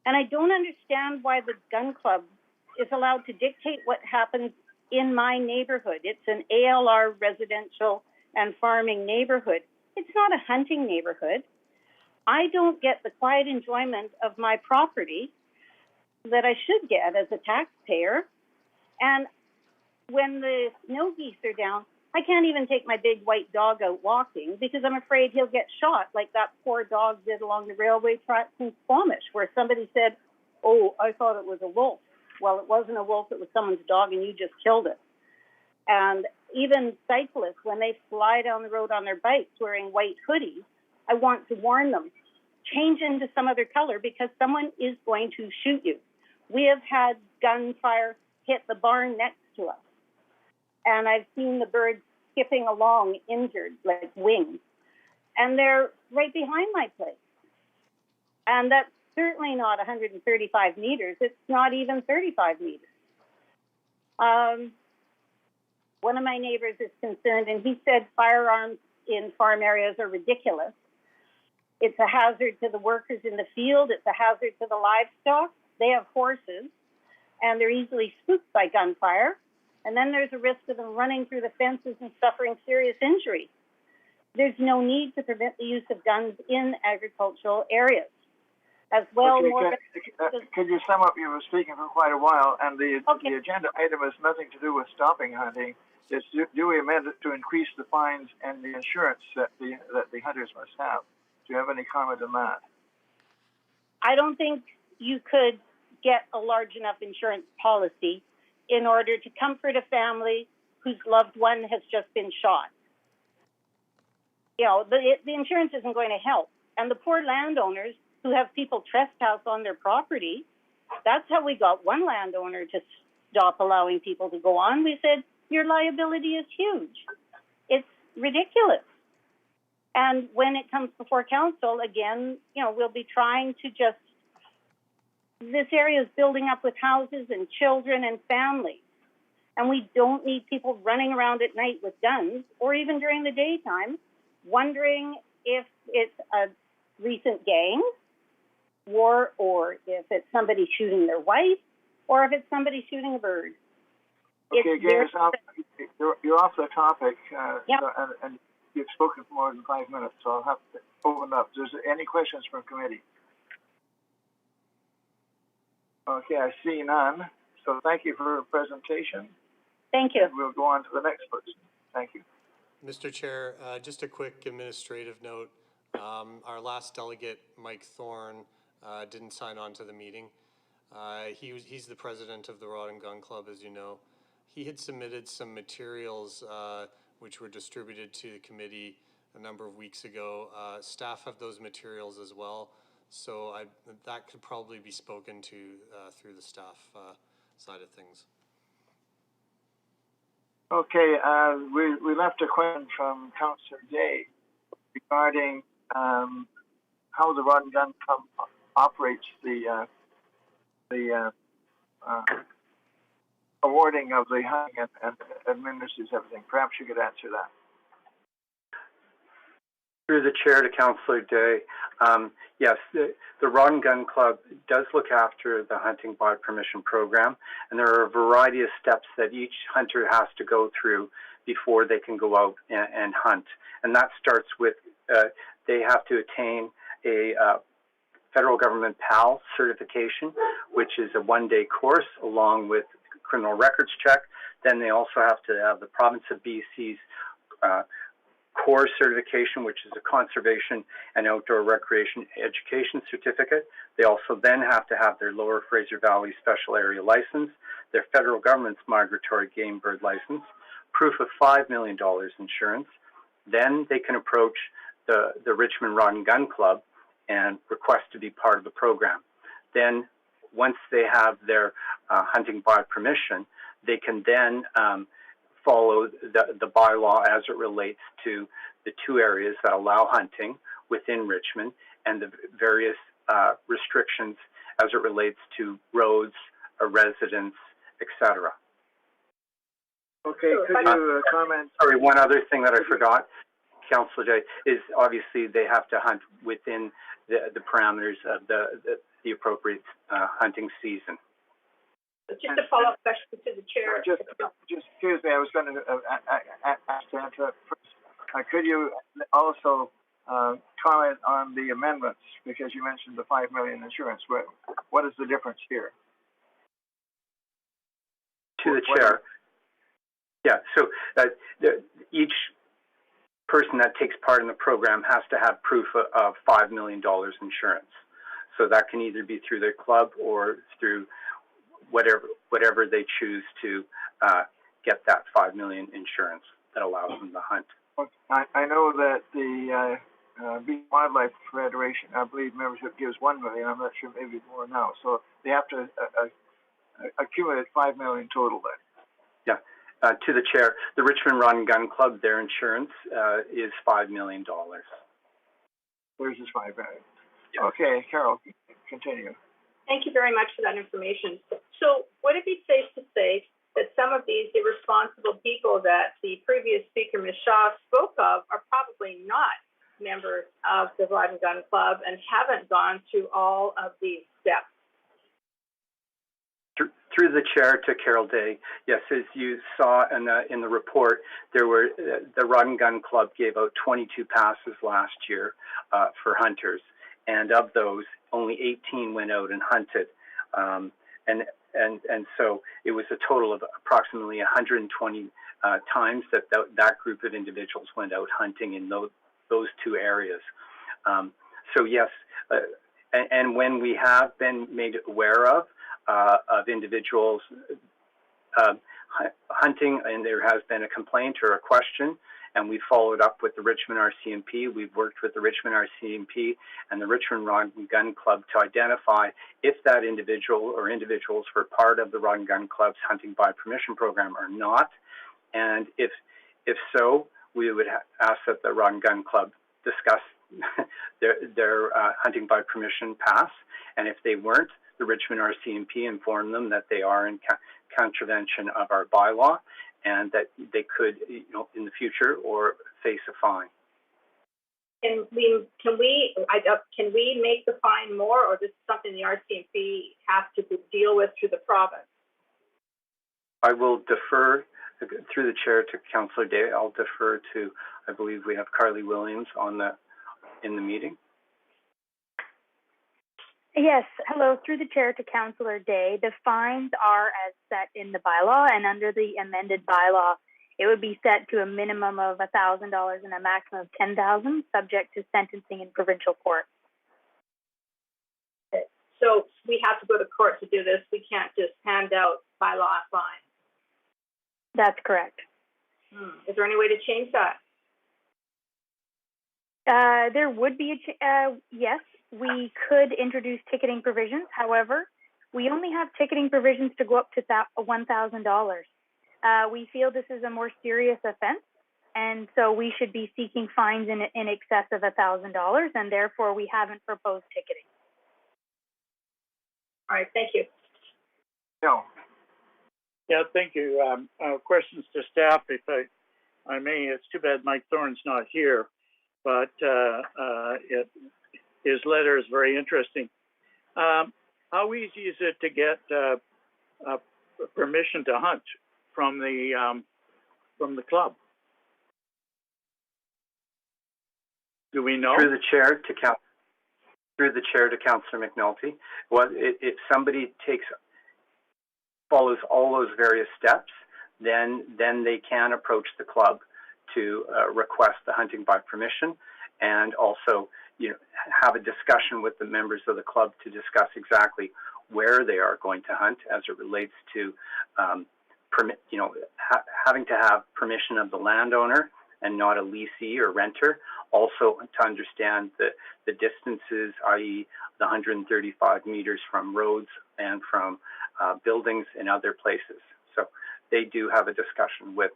And I don't understand why the gun club is allowed to dictate what happens in my neighborhood. It's an ALR residential and farming neighborhood. It's not a hunting neighborhood. I don't get the quiet enjoyment of my property that I should get as a taxpayer. And when the snow geese are down, I can't even take my big white dog out walking because I'm afraid he'll get shot like that poor dog did along the railway tracks in Squamish, where somebody said, "Oh, I thought it was a wolf." Well, it wasn't a wolf, it was someone's dog, and you just killed it. And even cyclists, when they fly down the road on their bikes wearing white hoodies, I want to warn them, change into some other color because someone is going to shoot you. We have had gunfire hit the barn next to us. And I've seen the birds skipping along injured, like wings. And they're right behind my place. And that's certainly not 135 meters. It's not even 35 meters. One of my neighbors is concerned, and he said firearms in farm areas are ridiculous. It's a hazard to the workers in the field. It's a hazard to the livestock. They have horses, and they're easily spooked by gunfire. And then there's a risk of them running through the fences and suffering serious injury. There's no need to permit the use of guns in agricultural areas. As well, okay, could you sum up? You were speaking for quite a while, and the agenda item has nothing to do with stopping hunting. It's do we amend it to increase the fines and the insurance that the hunters must have? Do you have any comment on that? I don't think you could get a large enough insurance policy in order to comfort a family whose loved one has just been shot. You know, the insurance isn't going to help. And the poor landowners who have people trespass on their property, that's how we got one landowner to stop allowing people to go on. We said, your liability is huge. It's ridiculous. And when it comes before council, again, you know, we'll be trying to just, this area is building up with houses and children and families. And we don't need people running around at night with guns or even during the daytime, wondering if it's a recent gang war or if it's somebody shooting their wife or if it's somebody shooting a bird. Okay, again, you're off the topic. Yep. And you've spoken for more than 5 minutes, so I'll have to open up. Is there any questions from committee? Okay, I see none. So thank you for your presentation. Thank you. And we'll go on to the next person. Thank you. Mr. Chair, just a quick administrative note. Our last delegate, Mike Thorne, didn't sign on to the meeting. He's the president of the Rod and Gun Club, as you know. He had submitted some materials which were distributed to the committee a number of weeks ago. Staff have those materials as well, so that could probably be spoken to through the staff side of things. Okay, we left a question from Councillor Day regarding how the Rod and Gun Club operates the awarding of the hunting and administers everything. Perhaps you could answer that. Through the chair to Councillor Day, yes, the Rod and Gun Club does look after the hunting by permission program, and there are a variety of steps that each hunter has to go through before they can go out and hunt. And that starts with they have to attain a federal government PAL certification, which is a one-day course along with criminal records check. Then they also have to have the province of BC's core certification, which is a conservation and outdoor recreation education certificate. They also then have to have their Lower Fraser Valley Special Area license, their federal government's migratory game bird license, proof of $5 million insurance. Then they can approach the Richmond Rod and Gun Club and request to be part of the program. Then once they have their hunting by permission, they can then follow the bylaw as it relates to the two areas that allow hunting within Richmond and the various restrictions as it relates to roads, residents, etc. Okay, could you comment? Sorry, one other thing that I forgot, Councillor Jay, is obviously they have to hunt within the parameters of the appropriate hunting season. Just a follow-up question to the chair. Just excuse me, I was going to ask to answer first. Could you also comment on the amendments, because you mentioned the $5 million insurance. What is the difference here? To the chair. Yeah, so each person that takes part in the program has to have proof of $5 million insurance. So that can either be through their club or through whatever they choose to get that $5 million insurance that allows them to hunt. I know that the Beach Wildlife Federation, I believe membership gives $1 million. I'm not sure, maybe more now. So they have to accumulate $5 million total then. Yeah. To the chair, the Richmond Rod and Gun Club, their insurance is $5 million. Where's this $5 million? Yeah. Okay, Carol, continue. Thank you very much for that information. So would it be safe to say that some of these irresponsible people that the previous speaker, Ms. Shaw, spoke of are probably not members of the Rod and Gun Club and haven't gone through all of these steps? Through the chair to Carol Day, yes, as you saw in the report, there were the Rod and Gun Club gave out 22 passes last year for hunters, and of those, only 18 went out and hunted, and so it was a total of approximately 120 times that group of individuals went out hunting in those two areas. So yes, and when we have been made aware of individuals hunting, and there has been a complaint or a question, and we followed up with the Richmond RCMP. We've worked with the Richmond RCMP and the Richmond Rod and Gun Club to identify if that individual or individuals were part of the Rod and Gun Club's hunting by permission program or not. And if so, we would ask that the Rod and Gun Club discuss their hunting by permission pass. And if they weren't, the Richmond RCMP informed them that they are in contravention of our bylaw and that they could, in the future, or face a fine. Can we make the fine more, or this is something the RCMP has to deal with through the province? I will defer through the chair to Councillor Day, I'll defer to, I believe we have Carly Williams in the meeting. Yes, hello, through the chair to Councillor Day. The fines are as set in the bylaw, and under the amended bylaw, it would be set to a minimum of $1,000 and a maximum of $10,000, subject to sentencing in provincial court. So we have to go to court to do this. We can't just hand out bylaw fines. That's correct. Is there any way to change that? There would be yes, we could introduce ticketing provisions. However, we only have ticketing provisions to go up to $1,000. We feel this is a more serious offense, and so we should be seeking fines in excess of $1,000, and therefore we haven't proposed ticketing. All right, thank you. No. Yeah, thank you. Questions to staff, if I may. It's too bad Mike Thorne's not here, but his letter is very interesting. How easy is it to get permission to hunt from the club? Do we know? Through the chair to Councillor McNulty. Well, if somebody follows all those various steps, then they can approach the club to request the hunting by permission, and also have a discussion with the members of the club to discuss exactly where they are going to hunt as it relates to having to have permission of the landowner and not a leasee or renter. Also to understand the distances, i.e. the 135 meters from roads and from buildings and other places. So they do have a discussion with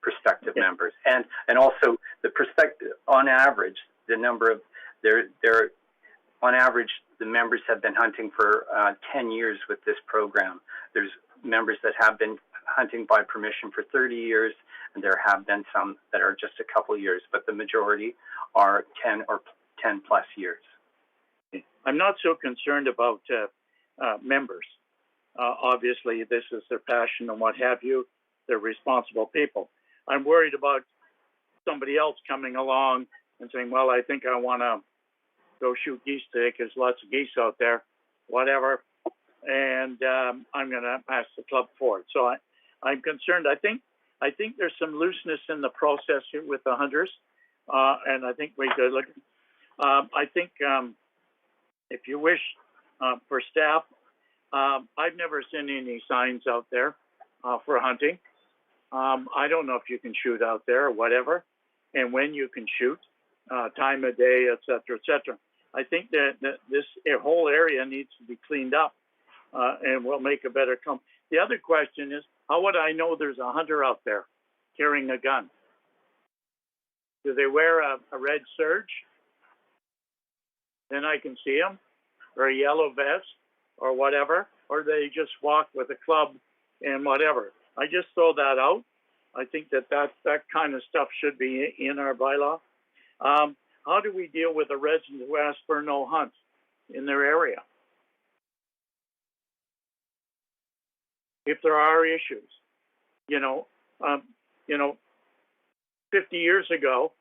prospective members, and also the prospective. On average, the number of on average the members have been hunting for 10 years with this program. There's members that have been hunting by permission for 30 years, and there have been some that are just a couple years, but the majority are 10 plus years. I'm not so concerned about members. Obviously, this is their passion and what have you. They're responsible people. I'm worried about somebody else coming along and saying, well, I think I want to go shoot geese today because lots of geese out there, whatever, and I'm going to ask the club for it. So I'm concerned. I think there's some looseness in the process here with the hunters, and I think we could look. I think if you wish, for staff, I've never seen any signs out there for hunting. I don't know if you can shoot out there or whatever, and when you can shoot, time of day, et cetera, et cetera. I think that this whole area needs to be cleaned up, and we'll make a better come. The other question is, how would I know there's a hunter out there carrying a gun? Do they wear a red serge? Then I can see them, or a yellow vest, or whatever, or they just walk with a club and whatever. I just throw that out. I think that kind of stuff should be in our bylaw. How do we deal with a resident who asks for no hunt in their area? If there are issues, 50 years ago,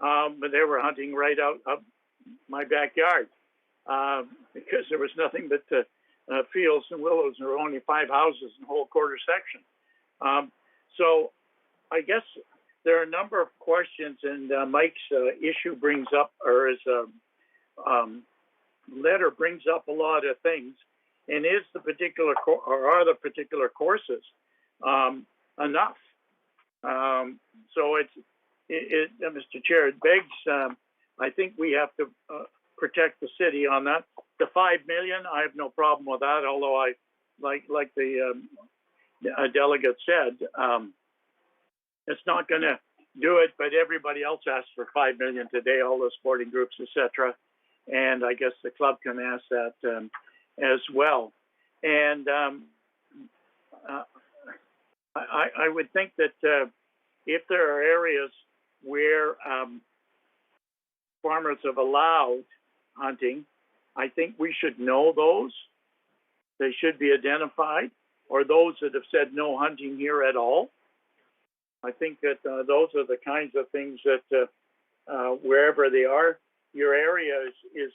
but they were hunting right out of my backyard because there was nothing but fields and willows. There were only 5 houses in the whole quarter section. So I guess there are a number of questions, and Mike's issue brings up, or his letter brings up a lot of things. And is the particular are the particular courses enough? So Mr. Chair, it begs. I think we have to protect the city on that. The $5 million, I have no problem with that. Although I like the delegate said, it's not going to do it. But everybody else asked for $5 million today. All the sporting groups, etc. And I guess the club can ask that. As well, and I would think that if there are areas where farmers have allowed hunting, I think we should know those. They should be identified, or those that have said no hunting here at all. I think that those are the kinds of things that wherever they are, your area is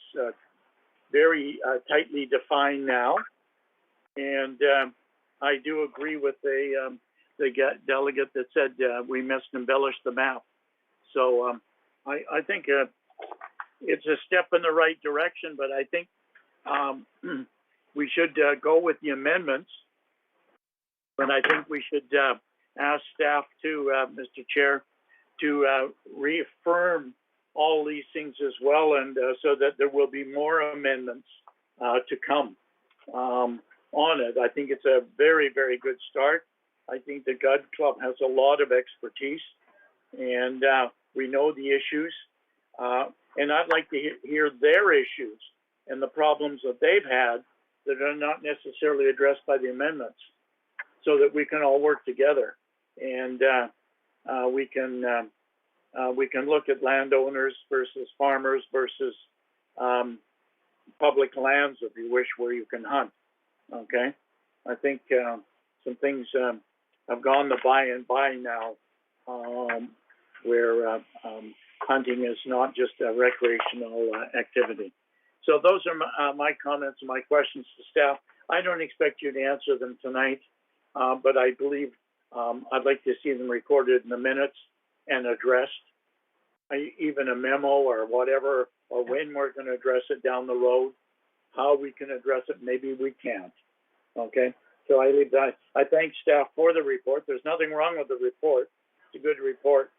very tightly defined now. And I do agree with the delegate that said we must embellish the map. So I think it's a step in the right direction, but I think we should go with the amendments. But I think we should ask staff to, Mr. Chair, to reaffirm all these things as well, and so that there will be more amendments to come on it. I think it's a very, very good start. I think the Gun Club has a lot of expertise, and we know the issues. And I'd like to hear their issues and the problems that they've had that are not necessarily addressed by the amendments, so that we can all work together, and we can look at landowners versus farmers versus public lands, if you wish, where you can hunt. Okay, I think some things have gone the by and by now, where hunting is not just a recreational activity. So those are my comments and my questions to staff. I don't expect you to answer them tonight, but I believe I'd like to see them recorded in the minutes and addressed, even a memo or whatever, or when we're going to address it down the road, how we can address it, maybe we can't. Okay, so I leave that. I thank staff for the report. There's nothing wrong with the report. It's a good report.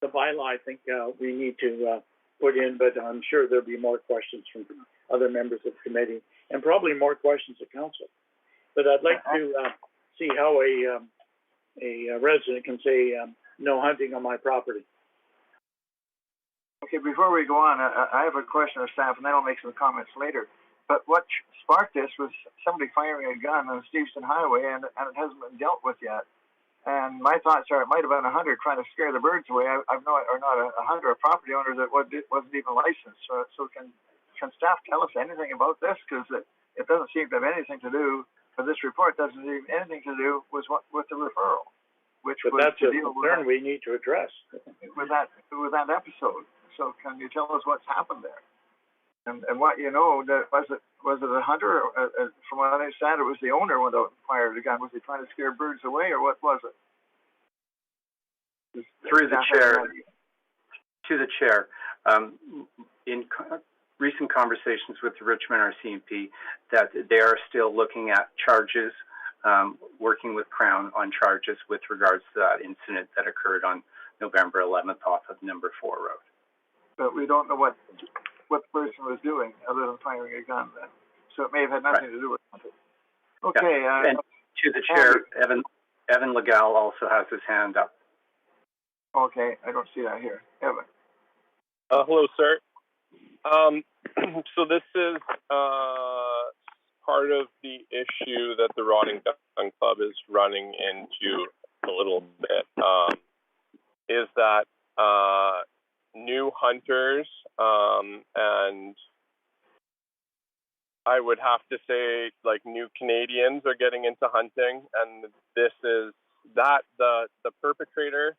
The bylaw, I think we need to put in, but I'm sure there'll be more questions from other members of the committee, and probably more questions of council. But I'd like to see how a resident can say no hunting on my property. Okay, before we go on, I have a question of staff, and then I'll make some comments later. But what sparked this was somebody firing a gun on Stevenson Highway, and it hasn't been dealt with yet. And my thoughts are it might have been a hunter trying to scare the birds away. I've not a hunter, a property owner that wasn't even licensed. So can staff tell us anything about this? Because it doesn't seem to have anything to do, but this report doesn't have anything to do with the referral, which but was that's to a deal with concern we need to address. With that episode. So can you tell us what's happened there? And what you know, was it a hunter? From what I understand, it was the owner who went out and fired a gun. Was he trying to scare birds away, or what was it? Through the chair, to the chair. In recent conversations with the Richmond RCMP, that they are still looking at charges, working with Crown on charges with regards to that incident that occurred on November 11th off of Number 4 Road. But we don't know what the person was doing other than firing a gun then. So it may have had nothing to do with it. Okay. Yeah. And to the chair, Evan Legal also has his hand up. Okay, I don't see that here. Evan. Hello, sir. So this is part of the issue that the Rotting Gun Club is running into a little bit, is that new hunters, and I would have to say like new Canadians are getting into hunting, and this is that the perpetrator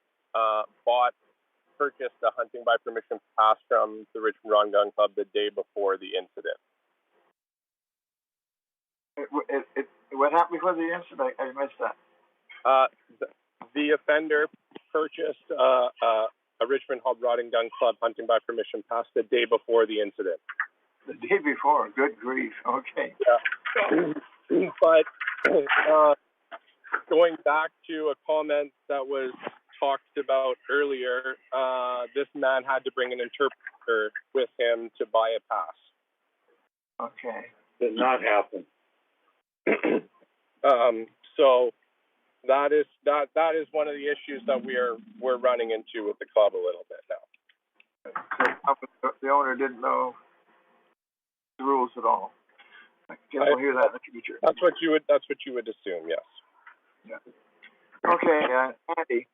purchased a hunting by permission pass from the Richmond Rotting Gun Club the day before the incident. What happened before the incident? I missed that. The offender purchased a Richmond Rotting Gun Club hunting by permission pass the day before the incident. The day before? Good grief. Okay. Yeah. But going back to a comment that was talked about earlier, this man had to bring an interpreter with him to buy a pass. Okay. Did not happen. So that is one of the issues that we're running into with the club a little bit now. So the owner didn't know the rules at all. I guess we'll hear that in the future. That's what you would assume, yes. Yeah. Okay, Andy.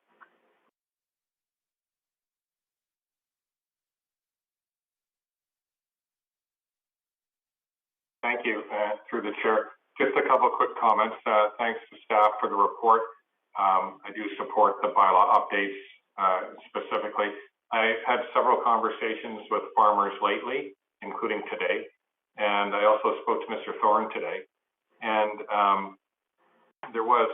Thank you, through the chair. Just a couple of quick comments. Thanks to staff for the report. I do support the bylaw updates specifically. I've had several conversations with farmers lately, including today, and I also spoke to Mr. Thorne today. And there was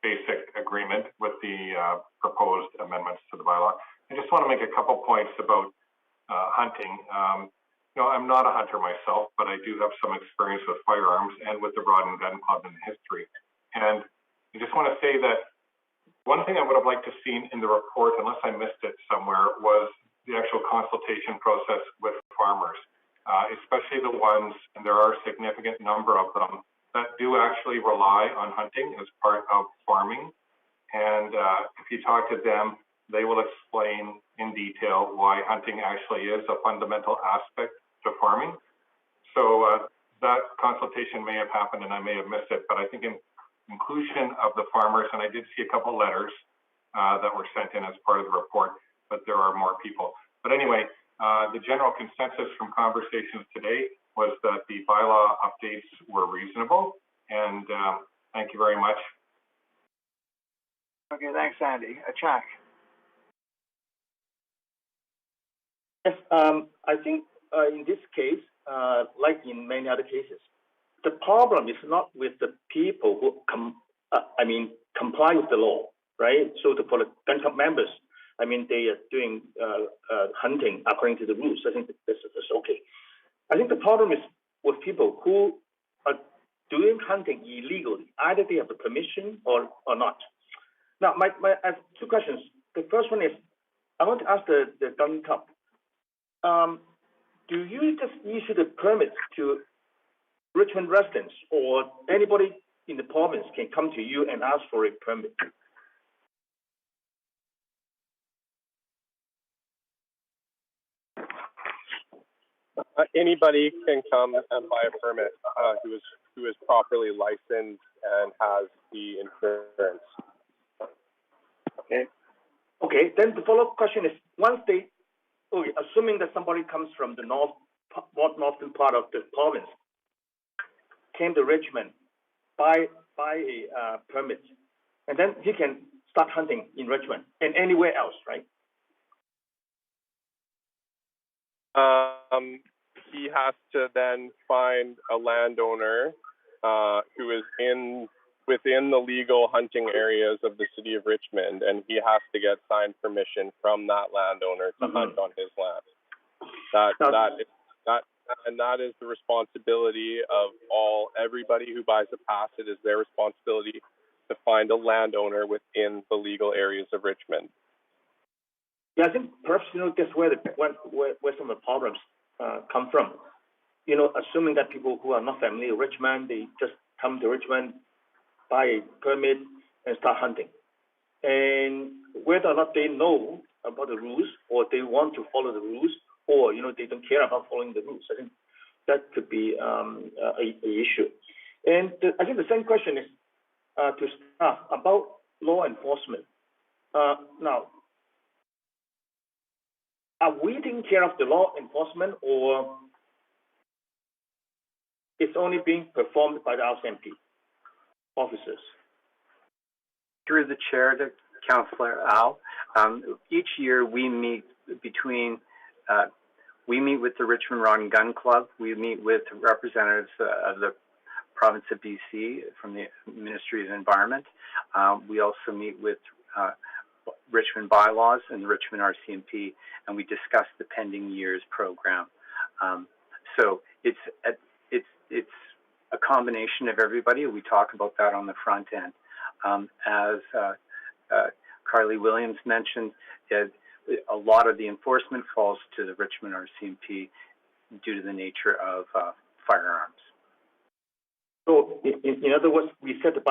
basic agreement with the proposed amendments to the bylaw. I just want to make a couple points about hunting. You know, I'm not a hunter myself, but I do have some experience with firearms and with the Rod and Gun Club in history. And I just want to say that one thing I would have liked to see in the report, unless I missed it somewhere, was the actual consultation process with farmers, especially the ones, and there are a significant number of them, that do actually rely on hunting as part of farming. And if you talk to them, they will explain in detail why hunting actually is a fundamental aspect to farming. So that consultation may have happened and I may have missed it, but I think in inclusion of the farmers, and I did see a couple letters that were sent in as part of the report, but there are more people. But anyway, the general consensus from conversations today was that the bylaw updates were reasonable, and thank you very much. Okay, thanks, Andy. Chuck. Yes, I think in this case, like in many other cases, the problem is not with the people who comply with the law, right? So for the gun club members, I mean, they are doing hunting according to the rules. I think that's okay. I think the problem is with people who are doing hunting illegally. Either they have the permission or not. Now, I have two questions. The first one is, I want to ask the gun club, do you just issue the permits to Richmond residents, or anybody in the province can come to you and ask for a permit? Anybody can come and buy a permit who is properly licensed and has the insurance. Okay. Then the follow-up question is: once they, assuming that somebody comes from the northern part of the province, came to Richmond, buy a permit, and then he can start hunting in Richmond and anywhere else, right? He has to then find a landowner who is within the legal hunting areas of the city of Richmond, and he has to get signed permission from that landowner to hunt on his land. That is the responsibility of everybody who buys a pass. It is their responsibility to find a landowner within the legal areas of Richmond. Yeah, I think perhaps that's where some of the problems come from. Assuming that people who are not familiar with Richmond, they just come to Richmond, buy a permit, and start hunting. And whether or not they know about the rules, or they want to follow the rules, or they don't care about following the rules, I think that could be an issue. And I think the same question is to staff about law enforcement. Now, are we taking care of the law enforcement, or it's only being performed by the RCMP officers? Through the chair to Councillor Al, each year we meet with the Richmond Rod and Gun Club. We meet with representatives of the province of BC from the Ministry of Environment. We also meet with Richmond bylaws and the Richmond RCMP, and we discuss the pending year's program. So it's a combination of everybody. We talk about that on the front end. As Carly Williams mentioned, a lot of the enforcement falls to the Richmond RCMP due to the nature of firearms. So, in other words, we set the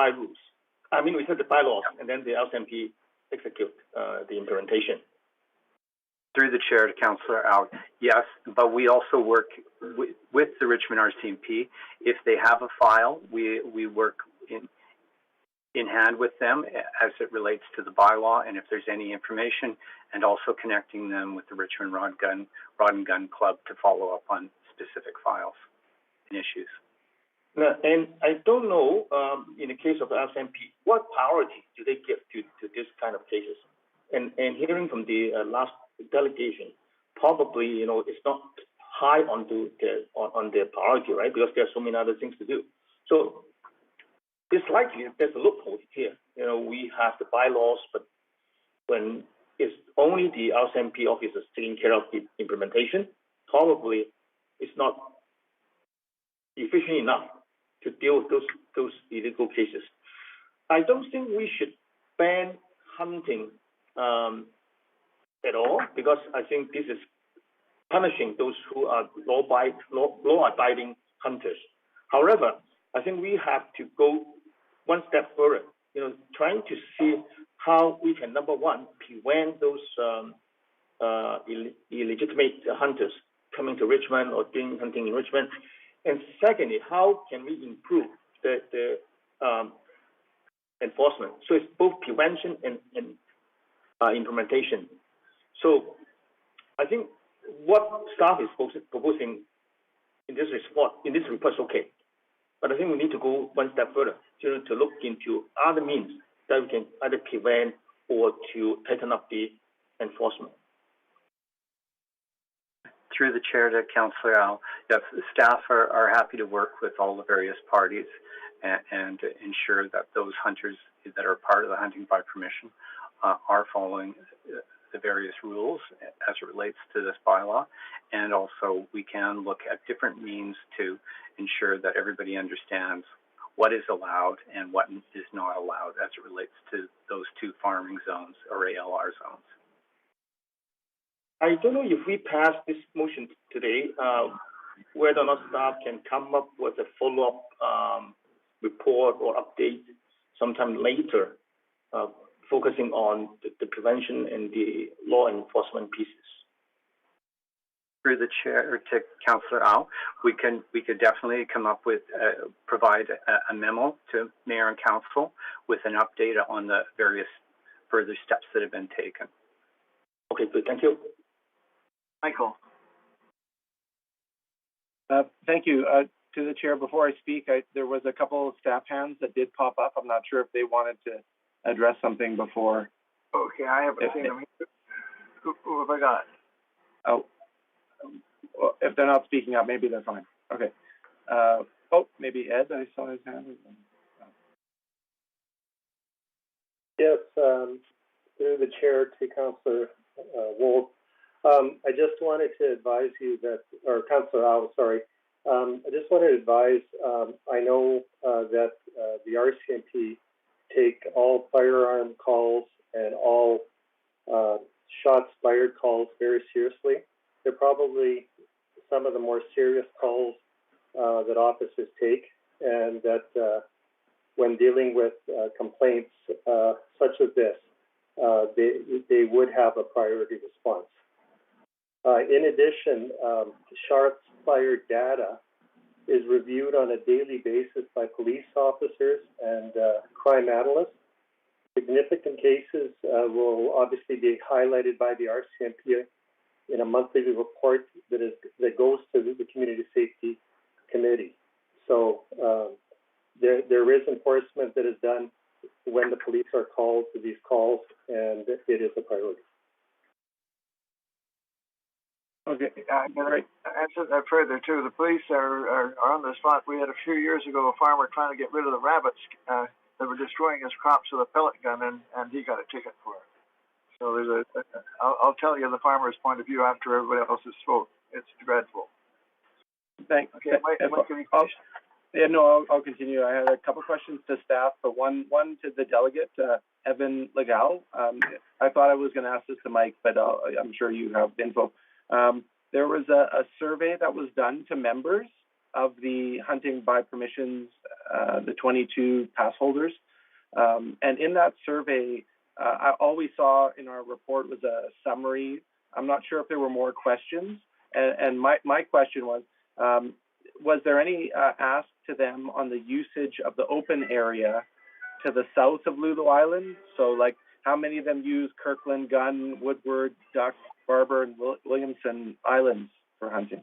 we set the bylaws, and then the RCMP execute the implementation. Through the chair to Councillor Al, yes, but we also work with the Richmond RCMP. If they have a file, we work in hand with them as it relates to the bylaw, and if there's any information, and also connecting them with the Richmond Rod and Gun Club to follow up on specific files and issues. Now, and I don't know, in the case of the RCMP, what priority do they give to this kind of cases? And hearing from the last delegation, probably, it's not high on their priority, right? Because there are so many other things to do. So it's likely there's a loophole here. We have the bylaws, but when it's only the RCMP officers taking care of the implementation, probably it's not efficient enough to deal with those illegal cases. I don't think we should ban hunting at all, because I think this is punishing those who are law-abiding hunters. However, I think we have to go one step further, trying to see how we can, number one, prevent those illegitimate hunters coming to Richmond or doing hunting in Richmond. And secondly, how can we improve the enforcement? So it's both prevention and implementation. So I think what staff is proposing in this report is okay. But I think we need to go one step further to look into other means that we can either prevent or to tighten up the enforcement. Through the chair to Councillor Al, yes, staff are happy to work with all the various parties and to ensure that those hunters that are part of the hunting by permission are following the various rules as it relates to this bylaw. And also we can look at different means to ensure that everybody understands what is allowed and what is not allowed as it relates to those two farming zones or ALR zones. I don't know if we pass this motion today, whether or not staff can come up with a follow-up report or update sometime later, focusing on the prevention and the law enforcement pieces. Through the chair to Councillor Au, we could definitely come up with provide a memo to Mayor and Council with an update on the various further steps that have been taken. Okay, good. Thank you. Michael. Thank you. To the chair, before I speak, there was a couple of staff hands that did pop up. I'm not sure if they wanted to address something before. Okay, I haven't seen them. Who have I got? Oh, if they're not speaking up, maybe they're fine. Okay. Maybe Ed, I saw his hand. Yes, through the chair to Councillor Wold. I just wanted to advise you that, or Councillor Al, sorry. I just wanted to advise, I know that the RCMP take all firearm calls and all shots fired calls very seriously. They're probably some of the more serious calls that officers take, and that when dealing with complaints such as this, they would have a priority response. In addition, shots fired data is reviewed on a daily basis by police officers and crime analysts. Significant cases will obviously be highlighted by the RCMP in a monthly report that goes to the Community Safety Committee. So there is enforcement that is done when the police are called to these calls, and it is a priority. Okay, I'm going to answer that further too. The police are on the spot. We had a few years ago a farmer trying to get rid of the rabbits that were destroying his crops with a pellet gun, and he got a ticket for it. So there's I'll tell you the farmer's point of view after everybody else has spoke. It's dreadful. Thanks. Okay, Mike, can you finish? Yeah, no, I'll continue. I had a couple questions to staff, but one to the delegate, Evan Legal. I thought I was going to ask this to Mike, but I'm sure you have info. There was a survey that was done to members of the hunting by permissions, the 22 pass holders. And in that survey, all we saw in our report was a summary. I'm not sure if there were more questions. And my question was there any ask to them on the usage of the open area to the south of Lulu Island? So, like, how many of them use Kirkland, Gunn, Woodward, Duck, Barber, and Williamson Islands for hunting?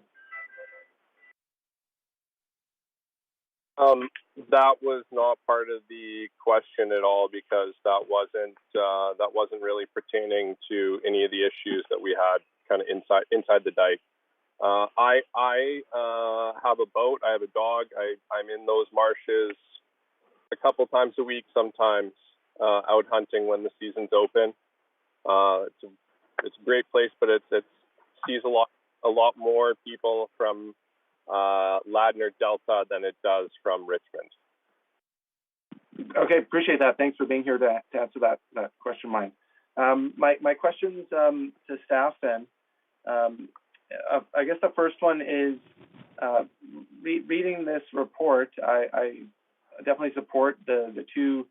That was not part of the question at all, because that wasn't really pertaining to any of the issues that we had kind of inside the dike. I have a boat. I have a dog. I'm in those marshes a couple times a week, sometimes out hunting when the season's open. It's a great place, but it sees a lot more people from Ladner Delta than it does from Richmond. Okay, appreciate that. Thanks for being here to answer that question, Mike. My questions to staff then. I guess the first one is reading this report. I definitely support the two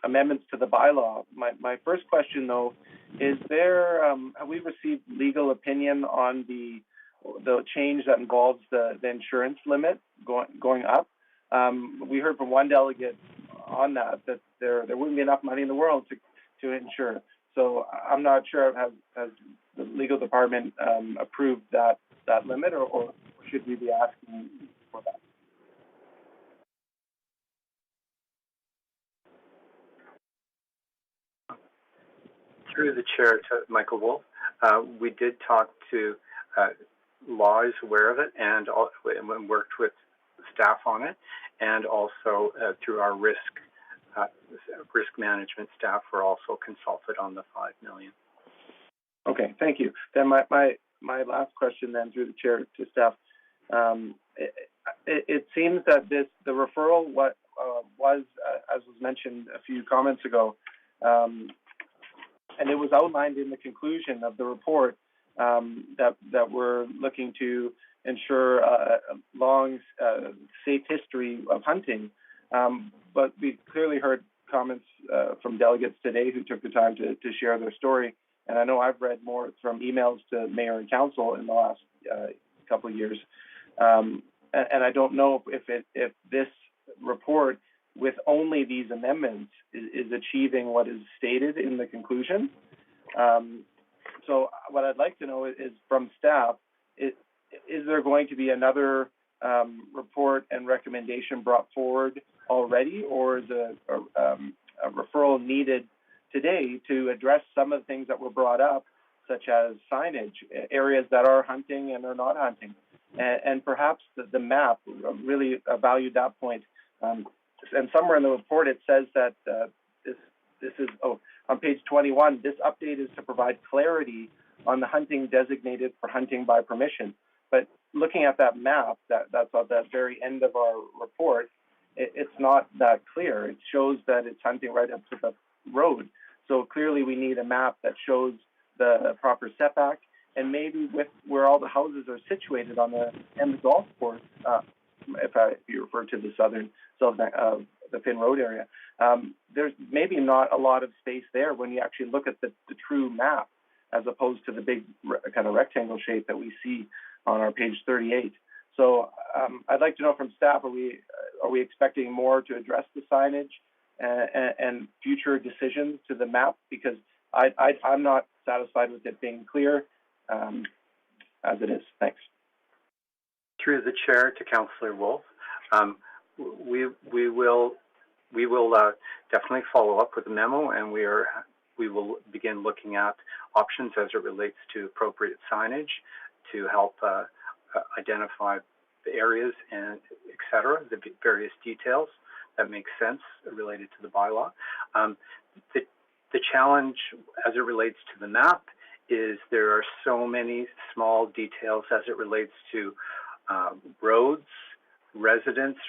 amendments to the bylaw. My first question, though, is there have we received legal opinion on the change that involves the insurance limit going up? We heard from one delegate on that there wouldn't be enough money in the world to insure. So I'm not sure has the legal department approved that limit, or should we be asking for that? Through the chair to Michael Wolf, we did talk to Law is aware of it and worked with staff on it, and also through our risk management staff were also consulted on the $5 million. Okay, thank you. Then my last question then through the chair to staff. It seems that the referral was as was mentioned a few comments ago, and it was outlined in the conclusion of the report that we're looking to ensure a long, safe history of hunting. But we clearly heard comments from delegates today who took the time to share their story. And I know I've read more from emails to mayor and council in the last couple of years. And I don't know if this report, with only these amendments, is achieving what is stated in the conclusion. So what I'd like to know is from staff, is there going to be another report and recommendation brought forward already, or is a referral needed today to address some of the things that were brought up, such as signage, areas that are hunting and are not hunting, and perhaps the map? Really valued that point. And somewhere in the report it says that this is on page 21. This update is to provide clarity on the hunting designated for hunting by permission. But looking at that map, that's at the very end of our report, it's not that clear. It shows that it's hunting right up to the road. So clearly we need a map that shows the proper setback, and maybe with where all the houses are situated on the golf course, if you refer to the southern the Finn Road area, there's maybe not a lot of space there when you actually look at the true map, as opposed to the big kind of rectangle shape that we see on our page 38. So I'd like to know from staff, are we expecting more to address the signage and future decisions to the map? Because I'm not satisfied with it being clear as it is. Thanks. Through the chair to Councillor Wolf, we will definitely follow up with a memo, and we will begin looking at options as it relates to appropriate signage to help identify the areas and et cetera, the various details that make sense related to the bylaw. The challenge as it relates to the map is there are so many small details as it relates to roads, residents,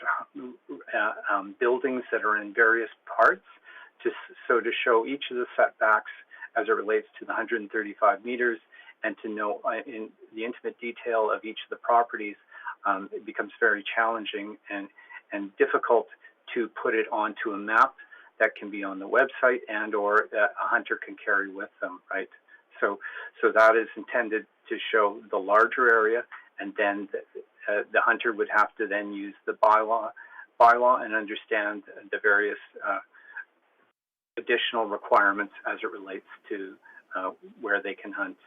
buildings that are in various parts, to show each of the setbacks as it relates to the 135 meters, and to know in the intimate detail of each of the properties, it becomes very challenging and difficult to put it onto a map that can be on the website and or that a hunter can carry with them, right? So that is intended to show the larger area, and then the hunter would have to then use the bylaw and understand the various additional requirements as it relates to where they can hunt.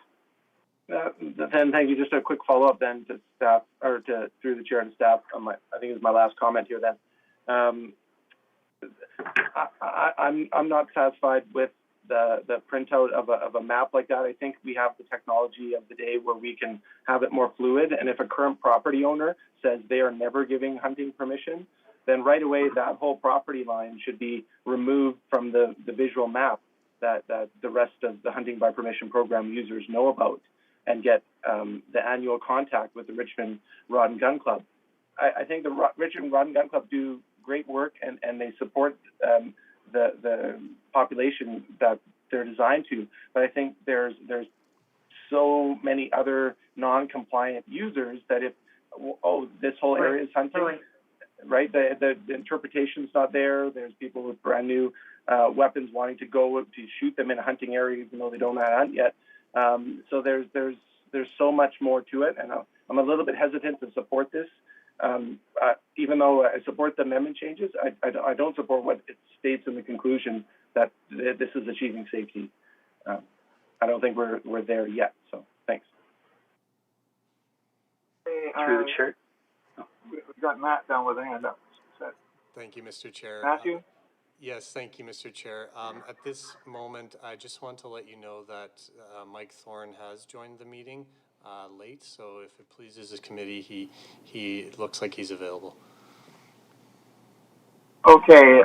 Then thank you. Just a quick follow-up then to staff, or through the chair and staff. I think it's my last comment here then. I'm not satisfied with the printout of a map like that. I think we have the technology of the day where we can have it more fluid. And if a current property owner says they are never giving hunting permission, then right away that whole property line should be removed from the visual map that the rest of the hunting by permission program users know about, and get the annual contact with the Richmond Rod and Gun Club. I think the Richmond Rod and Gun Club do great work, and they support the population that they're designed to. But I think there's so many other non-compliant users that if, this whole area is hunting, right? The interpretation's not there. There's people with brand new weapons wanting to go to shoot them in a hunting area even though they don't know how to hunt yet. So there's so much more to it, and I'm a little bit hesitant to support this. Even though I support the amendment changes, I don't support what it states in the conclusion that this is achieving safety. I don't think we're there yet. So thanks. Through the chair. We've got Matt down with a hand up. Thank you, Mr. Chair. Matthew? Yes, thank you, Mr. Chair. At this moment, I just want to let you know that Mike Thorne has joined the meeting late, so if it pleases the committee, he looks like he's available. Okay,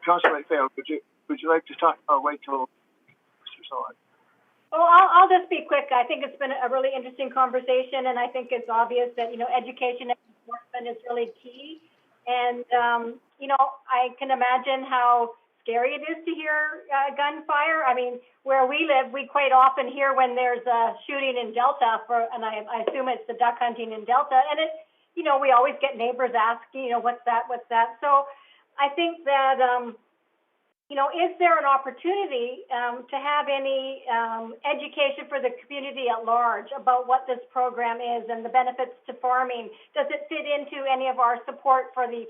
Councillor McPhail, would you like to talk, or wait till Mr. Solon? Well, I'll just be quick. I think it's been a really interesting conversation, and I think it's obvious that, education and enforcement is really key. And, I can imagine how scary it is to hear gunfire. I mean, where we live, we quite often hear when there's a shooting in Delta, and I assume it's the duck hunting in Delta, and it, we always get neighbors asking, what's that? So I think that, is there an opportunity to have any education for the community at large about what this program is and the benefits to farming? Does it fit into any of our support for the,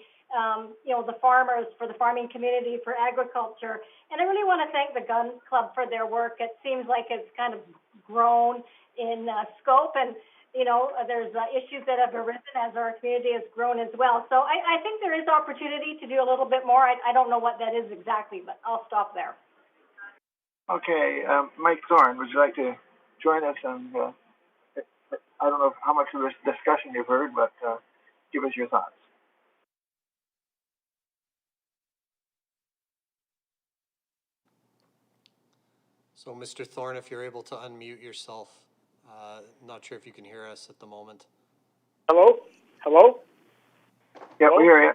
the farmers, for the farming community, for agriculture? And I really want to thank the Gun Club for their work. It seems like it's kind of grown in scope, and there's issues that have arisen as our community has grown as well. So I think there is opportunity to do a little bit more. I don't know what that is exactly, but I'll stop there. Okay, Mike Thorne, would you like to join us? And I don't know how much of this discussion you've heard, but give us your thoughts. So, Mr. Thorne, if you're able to unmute yourself. Not sure if you can hear us at the moment. Hello? Yeah, we hear you.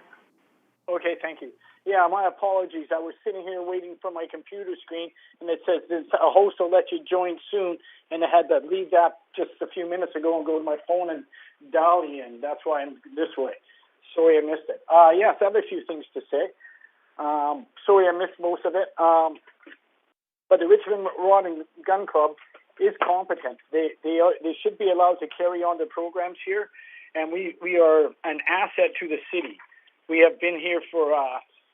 Okay, thank you. Yeah, my apologies. I was sitting here waiting for my computer screen, and it says a host will let you join soon, and I had to leave that just a few minutes ago and go to my phone and dial in. That's why I'm this way. Sorry I missed it. Yes, I have a few things to say. Sorry I missed most of it. But the Richmond Rod and Gun Club is competent. They should be allowed to carry on the programs here, and we are an asset to the city. We have been here for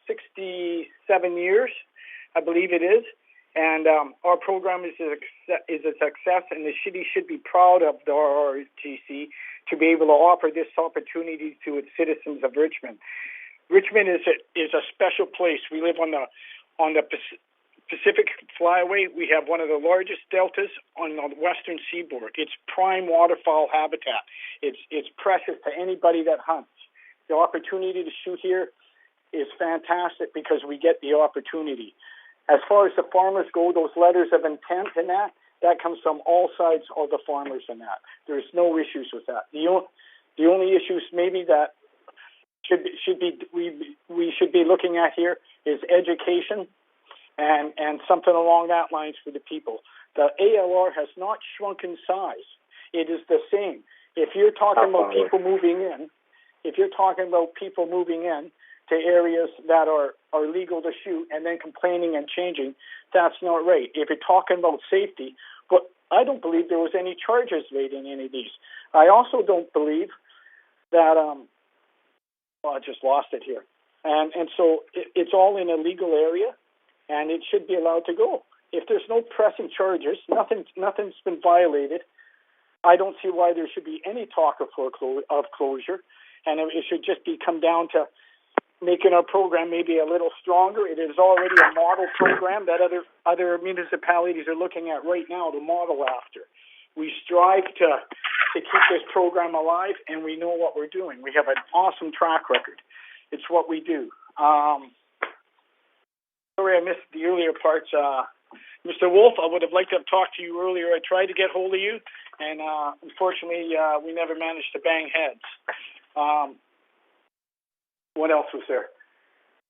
67 years, I believe it is, and our program is a success, and the city should be proud of the RRGC to be able to offer this opportunity to its citizens of Richmond. Richmond is a special place. We live on the Pacific Flyway. We have one of the largest deltas on the western seaboard. It's prime waterfowl habitat. It's precious to anybody that hunts. The opportunity to shoot here is fantastic because we get the opportunity. As far as the farmers go, those letters of intent and that comes from all sides of the farmers in that. There's no issues with that. The only issues maybe that we should be looking at here is education and something along that lines for the people. The ALR has not shrunk in size. It is the same. If you're talking about people moving in, to areas that are legal to shoot and then complaining and changing, that's not right. If you're talking about safety, but I don't believe there was any charges made in any of these. I also don't believe that, I just lost it here. And so it's all in a legal area, and it should be allowed to go. If there's no pressing charges, nothing's been violated, I don't see why there should be any talk of closure, and it should just come down to making our program maybe a little stronger. It is already a model program that other municipalities are looking at right now to model after. We strive to keep this program alive, and we know what we're doing. We have an awesome track record. It's what we do. Sorry I missed the earlier parts. Mr. Wolf, I would have liked to have talked to you earlier. I tried to get hold of you, and unfortunately, we never managed to bang heads. What else was there?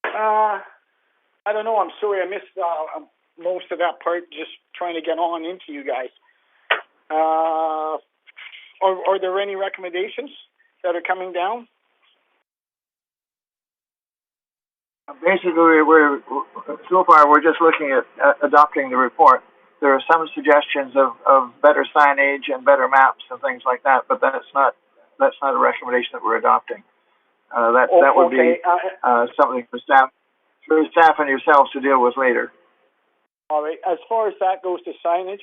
I don't know. I'm sorry I missed most of that part, just trying to get on into you guys. Are there any recommendations that are coming down? Basically, we're so far we're just looking at adopting the report. There are some suggestions of better signage and better maps and things like that, but that's not a recommendation that we're adopting. That would be something for staff and yourselves to deal with later. All right. As far as that goes to signage,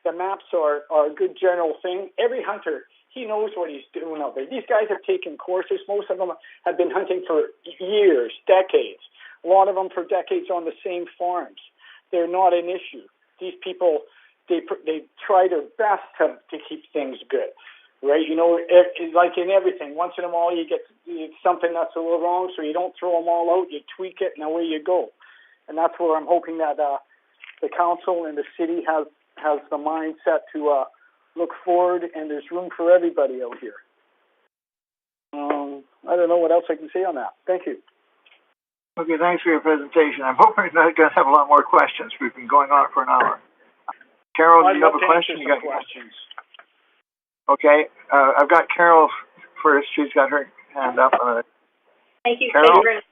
the maps are a good general thing. Every hunter, he knows what he's doing out there. These guys have taken courses. Most of them have been hunting for years, decades. A lot of them for decades on the same farms. They're not an issue. These people, they try their best to keep things good, right? You know, like in everything, once in a while you get something that's a little wrong, so you don't throw them all out. You tweak it, and away you go. And that's where I'm hoping that the council and the city has the mindset to look forward, and there's room for everybody out here. I don't know what else I can say on that. Thank you. Okay, thanks for your presentation. I'm hoping we're not going to have a lot more questions. We've been going on for an hour. Carol, do you have a question? You got questions? Okay, I've got Carol first. She's got her hand up. Thank you. Carol? Thank you very much.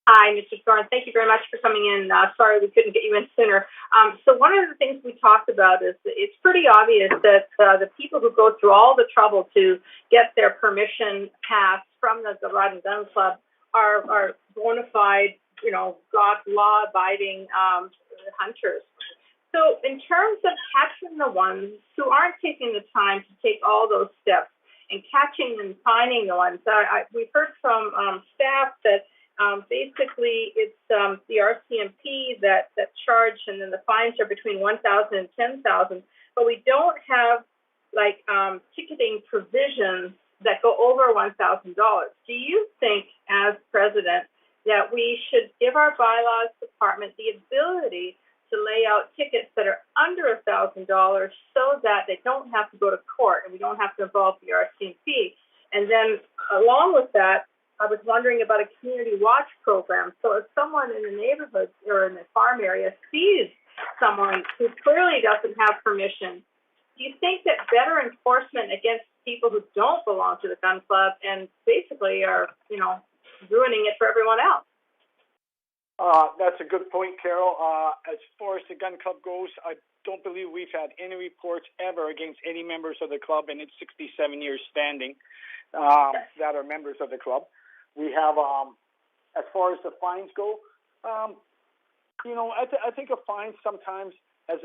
Hi, Mr. Thorne. Thank you very much for coming in. Sorry we couldn't get you in sooner. So one of the things we talked about is that it's pretty obvious that the people who go through all the trouble to get their permission passed from the Rod and Gun Club are bona fide, law-abiding hunters. So in terms of catching the ones who aren't taking the time to take all those steps and catching and finding the ones, we've heard from staff that basically it's the RCMP that charge, and then the fines are between $1,000 and $10,000, but we don't have ticketing provisions that go over $1,000. Do you think, as president, that we should give our bylaws department the ability to lay out tickets that are under $1,000 so that they don't have to go to court and we don't have to involve the RCMP? And then along with that, I was wondering about a community watch program. So if someone in the neighborhood or in the farm area sees someone who clearly doesn't have permission, do you think that better enforcement against people who don't belong to the gun club and basically are, ruining it for everyone else? That's a good point, Carol. As far as the gun club goes, I don't believe we've had any reports ever against any members of the club in its 67 years standing that are members of the club. We have, as far as the fines go, I think of fines sometimes as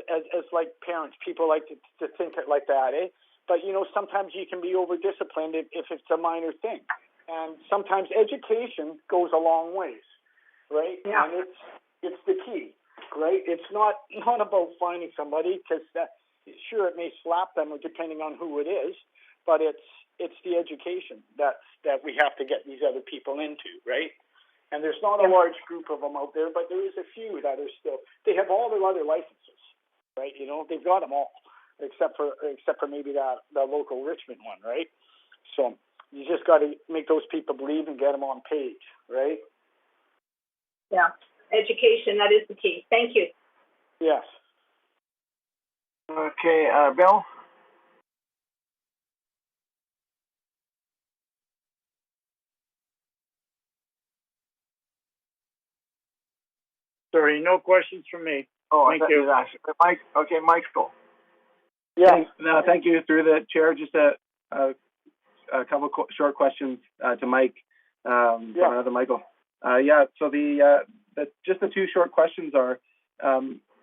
like parents, people like to think it like that, eh? But, sometimes you can be over-disciplined if it's a minor thing. And sometimes education goes a long ways, right? Yeah. And it's the key, right? It's not about finding somebody, because sure, it may slap them depending on who it is, but it's the education that we have to get these other people into, right? And there's not a large group of them out there, but there is a few that are still, they have all their other licenses, right? They've got them all, except for maybe the local Richmond one, right? So you just got to make those people believe and get them on page, right? Yeah, education, that is the key. Thank you. Yes. Okay, Bill? Sorry, no questions from me. Oh, thank you. Mike, okay, Michael. Yeah. No, thank you. Through the chair, just a couple short questions to Mike from another Michael. So just the two short questions are,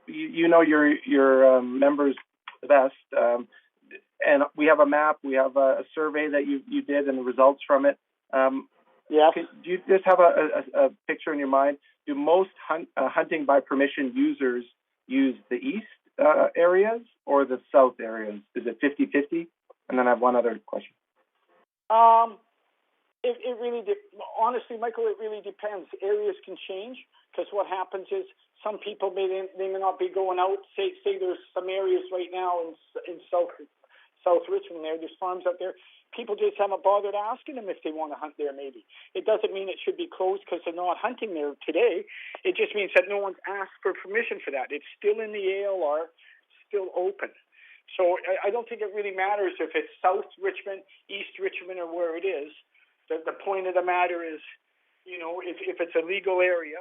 you know your members the best, and we have a map. We have a survey that you did and the results from it. Yeah. Do you just have a picture in your mind? Do most hunting by permission users use the east areas or the south areas? Is it 50-50? And then I have one other question. It really, honestly, Michael, it really depends. Areas can change because what happens is some people they may not be going out. Say there's some areas right now in South Richmond there's farms out there. People just haven't bothered asking them if they want to hunt there. Maybe it doesn't mean it should be closed because they're not hunting there today. It just means that no one's asked for permission for that. It's still in the ALR, still open. So I don't think it really matters if it's South Richmond, East Richmond, or where it is. The point of the matter is, you know, if it's a legal area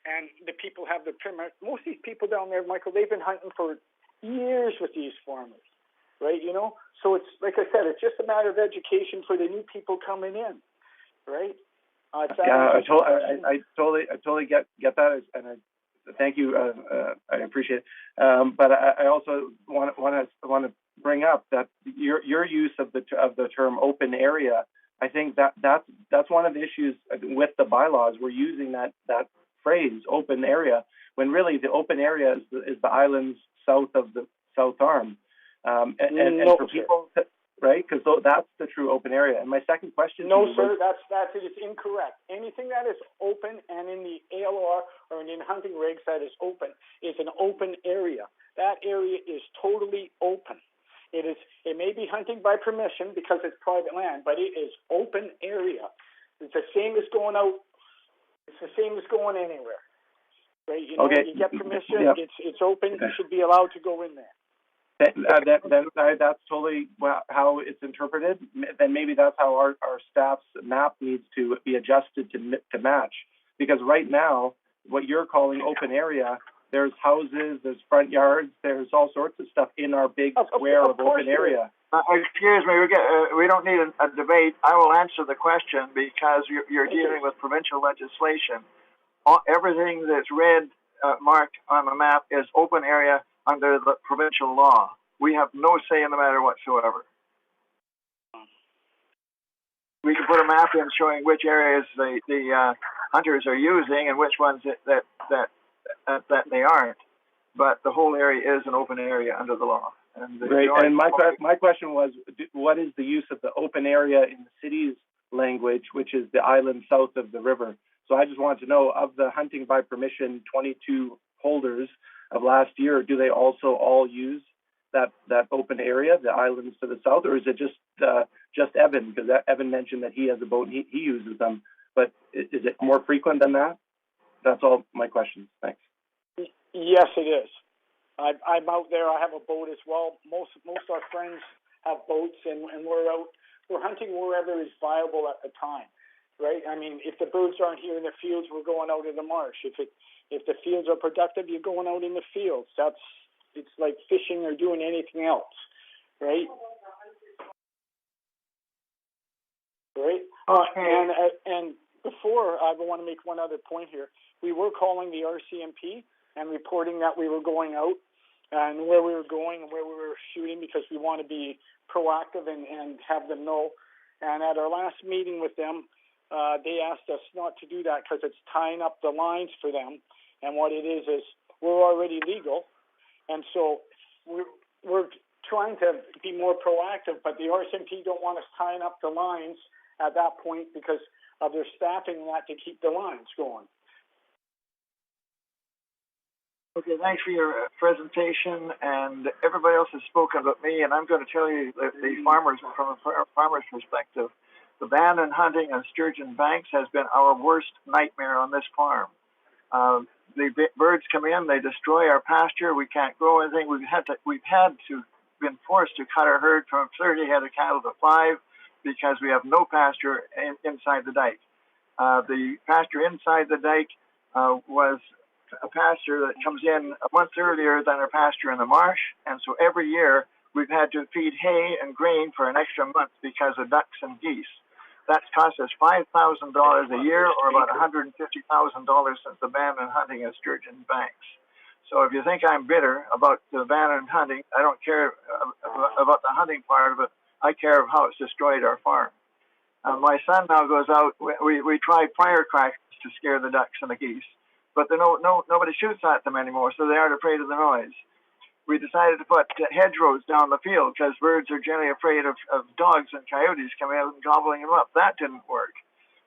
and the people have the permit, most of these people down there, Michael, they've been hunting for years with these farmers, right? You know, so it's like I said, it's just a matter of education for the new people coming in, right? I totally get that, and thank you. I appreciate it. But I also want to bring up that your use of the term open area. I think that's one of the issues with the bylaws. We're using that phrase open area when really the open area is the islands south of the South Arm, and for people, right? Because that's the true open area. And my second question. No, sir, that's it. It's incorrect. Anything that is open and in the ALR or in hunting regs that is open is an open area. That area is totally open. It may be hunting by permission because it's private land, but it is open area. It's the same as going out. It's the same as going anywhere, right? You know, you get permission. Yeah. It's open. Okay. You should be allowed to go in there. That's totally how it's interpreted. Then maybe that's how our staff's map needs to be adjusted to match. Because right now, what you're calling open area, there's houses, there's front yards, there's all sorts of stuff in our big square of open area. Excuse me, we don't need a debate. I will answer the question because you're dealing with provincial legislation. Everything that's red marked on the map is open area under the provincial law. We have no say in the matter whatsoever. We can put a map in showing which areas the hunters are using and which ones that they aren't, but the whole area is an open area under the law. Great. And my question was, what is the use of the open area in the city's language, which is the island south of the river? So I just wanted to know, of the hunting by permission 22 holders of last year, do they also all use that open area, the islands to the south, or is it just Evan? Because Evan mentioned that he has a boat and he uses them, but is it more frequent than that? That's all my questions. Thanks. Yes, it is. I'm out there. I have a boat as well. Most of our friends have boats, and we're hunting wherever is viable at the time, right? I mean, if the birds aren't here in the fields, we're going out in the marsh. If the fields are productive, you're going out in the fields. It's like fishing or doing anything else, right? Right. And before, I want to make one other point here. We were calling the RCMP and reporting that we were going out and where we were going and where we were shooting because we want to be proactive and have them know. And at our last meeting with them, they asked us not to do that because it's tying up the lines for them. And what it is we're already legal. And so we're trying to be more proactive, but the RCMP don't want us tying up the lines at that point because of their staffing and that to keep the lines going. Okay, thanks for your presentation, and everybody else has spoken about me, and I'm going to tell you that the farmers, from a farmer's perspective, the ban on hunting on sturgeon banks has been our worst nightmare on this farm. The birds come in, they destroy our pasture, we can't grow anything, we've been forced to cut our herd from 30 head of cattle to 5 because we have no pasture inside the dike. The pasture inside the dike was a pasture that comes in a month earlier than our pasture in the marsh, and so every year we've had to feed hay and grain for an extra month because of ducks and geese. That's cost us $5,000 a year, or about $150,000 since the ban on hunting of sturgeon banks. So if you think I'm bitter about the ban on hunting, I don't care about the hunting part of it. I care of how it's destroyed our farm. My son now goes out. We tried firecrackers to scare the ducks and the geese, but nobody shoots at them anymore, so they aren't afraid of the noise. We decided to put hedgerows down the field because birds are generally afraid of dogs and coyotes coming out and gobbling them up. That didn't work.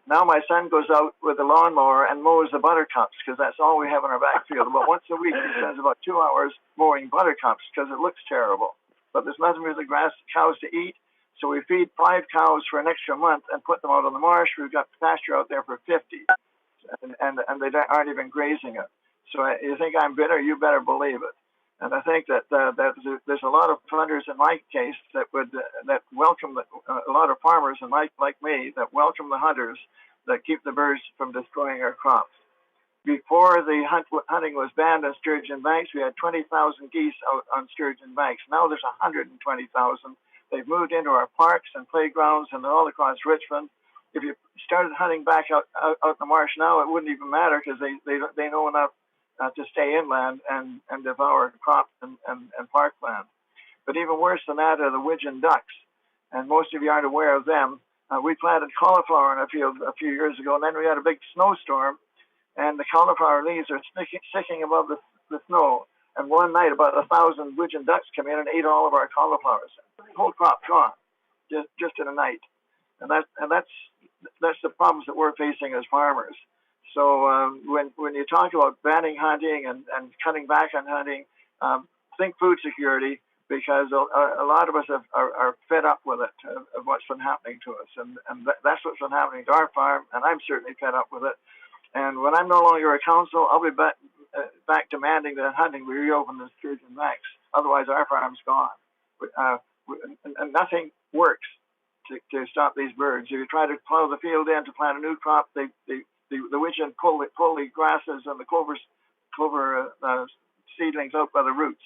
Now my son goes out with a lawnmower and mows the buttercups because that's all we have in our backfield. About once a week, he spends about 2 hours mowing buttercups because it looks terrible. But there's nothing for the grass cows to eat, so we feed 5 cows for an extra month and put them out on the marsh. We've got pasture out there for 50, and they aren't even grazing it. So you think I'm bitter? You better believe it. And I think that there's a lot of funders in my case that welcome a lot of farmers and like me that welcome the hunters that keep the birds from destroying our crops. Before the hunting was banned on Sturgeon Banks, we had 20,000 geese out on Sturgeon Banks. Now there's 120,000. They've moved into our parks and playgrounds and they're all across Richmond. If you started hunting back out in the marsh now, it wouldn't even matter because they know enough to stay inland and devour crops and parkland. But even worse than that are the widgeon ducks, and most of you aren't aware of them. We planted cauliflower in a field a few years ago, and then we had a big snowstorm, and the cauliflower leaves are sticking above the snow. And one night, about 1,000 widgeon ducks came in and ate all of our cauliflowers. The whole crop gone, just in a night. And that's the problems that we're facing as farmers. So when you talk about banning hunting and cutting back on hunting, think food security, because a lot of us are fed up with it, of what's been happening to us. And that's what's been happening to our farm, and I'm certainly fed up with it. And when I'm no longer a council, I'll be back demanding that hunting be reopened in Sturgeon Banks. Otherwise, our farm's gone. And nothing works to stop these birds. If you try to plow the field in to plant a new crop, the widgeon pull the grasses and the clover seedlings out by the roots.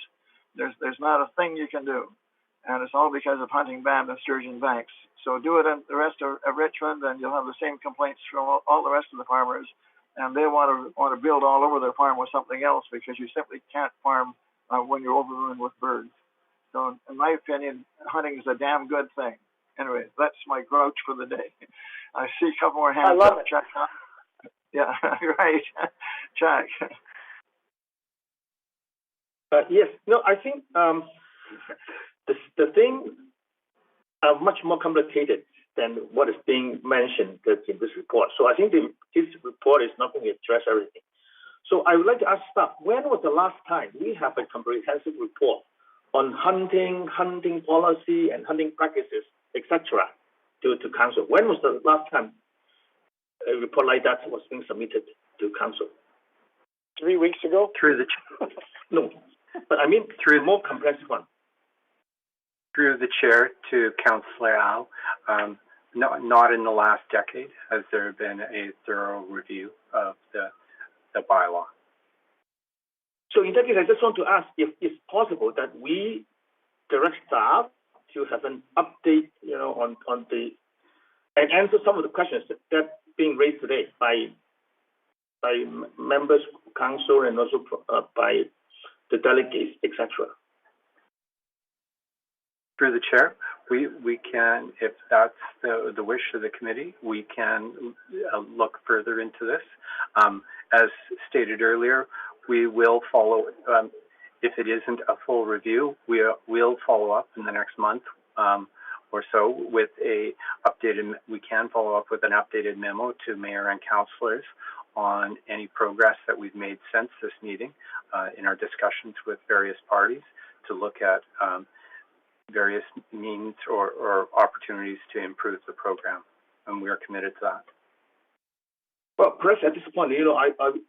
There's not a thing you can do, and it's all because of hunting banned in Sturgeon Banks. So do it in the rest of Richmond, and you'll have the same complaints from all the rest of the farmers, and they want to build all over their farm with something else because you simply can't farm when you're overrun with birds. So in my opinion, hunting is a damn good thing. Anyway, that's my grouch for the day. I see a couple more hands. I love it. Chuck. Yeah, right. Chuck. Yes. No, I think the thing are much more complicated than what is being mentioned in this report. So I think this report is not going to address everything. So I would like to ask staff, when was the last time we have a comprehensive report on hunting policy and hunting practices, etc., to council? When was the last time a report like that was being submitted to council? 3 weeks ago? No, but I mean through a more comprehensive one. Through the chair to Councillor Al, not in the last decade has there been a thorough review of the bylaw. So in that case, I just want to ask if it's possible that we direct staff to have an update, on the and answer some of the questions that being raised today by members, council, and also by the delegates, etc. Through the chair, we can, if that's the wish of the committee, we can look further into this. As stated earlier, we will follow. If it isn't a full review, we'll follow up in the next month or so with a updated. We can follow up with an updated memo to mayor and councillors on any progress that we've made since this meeting in our discussions with various parties to look at various means or opportunities to improve the program, and we are committed to that. Well, perhaps at this point,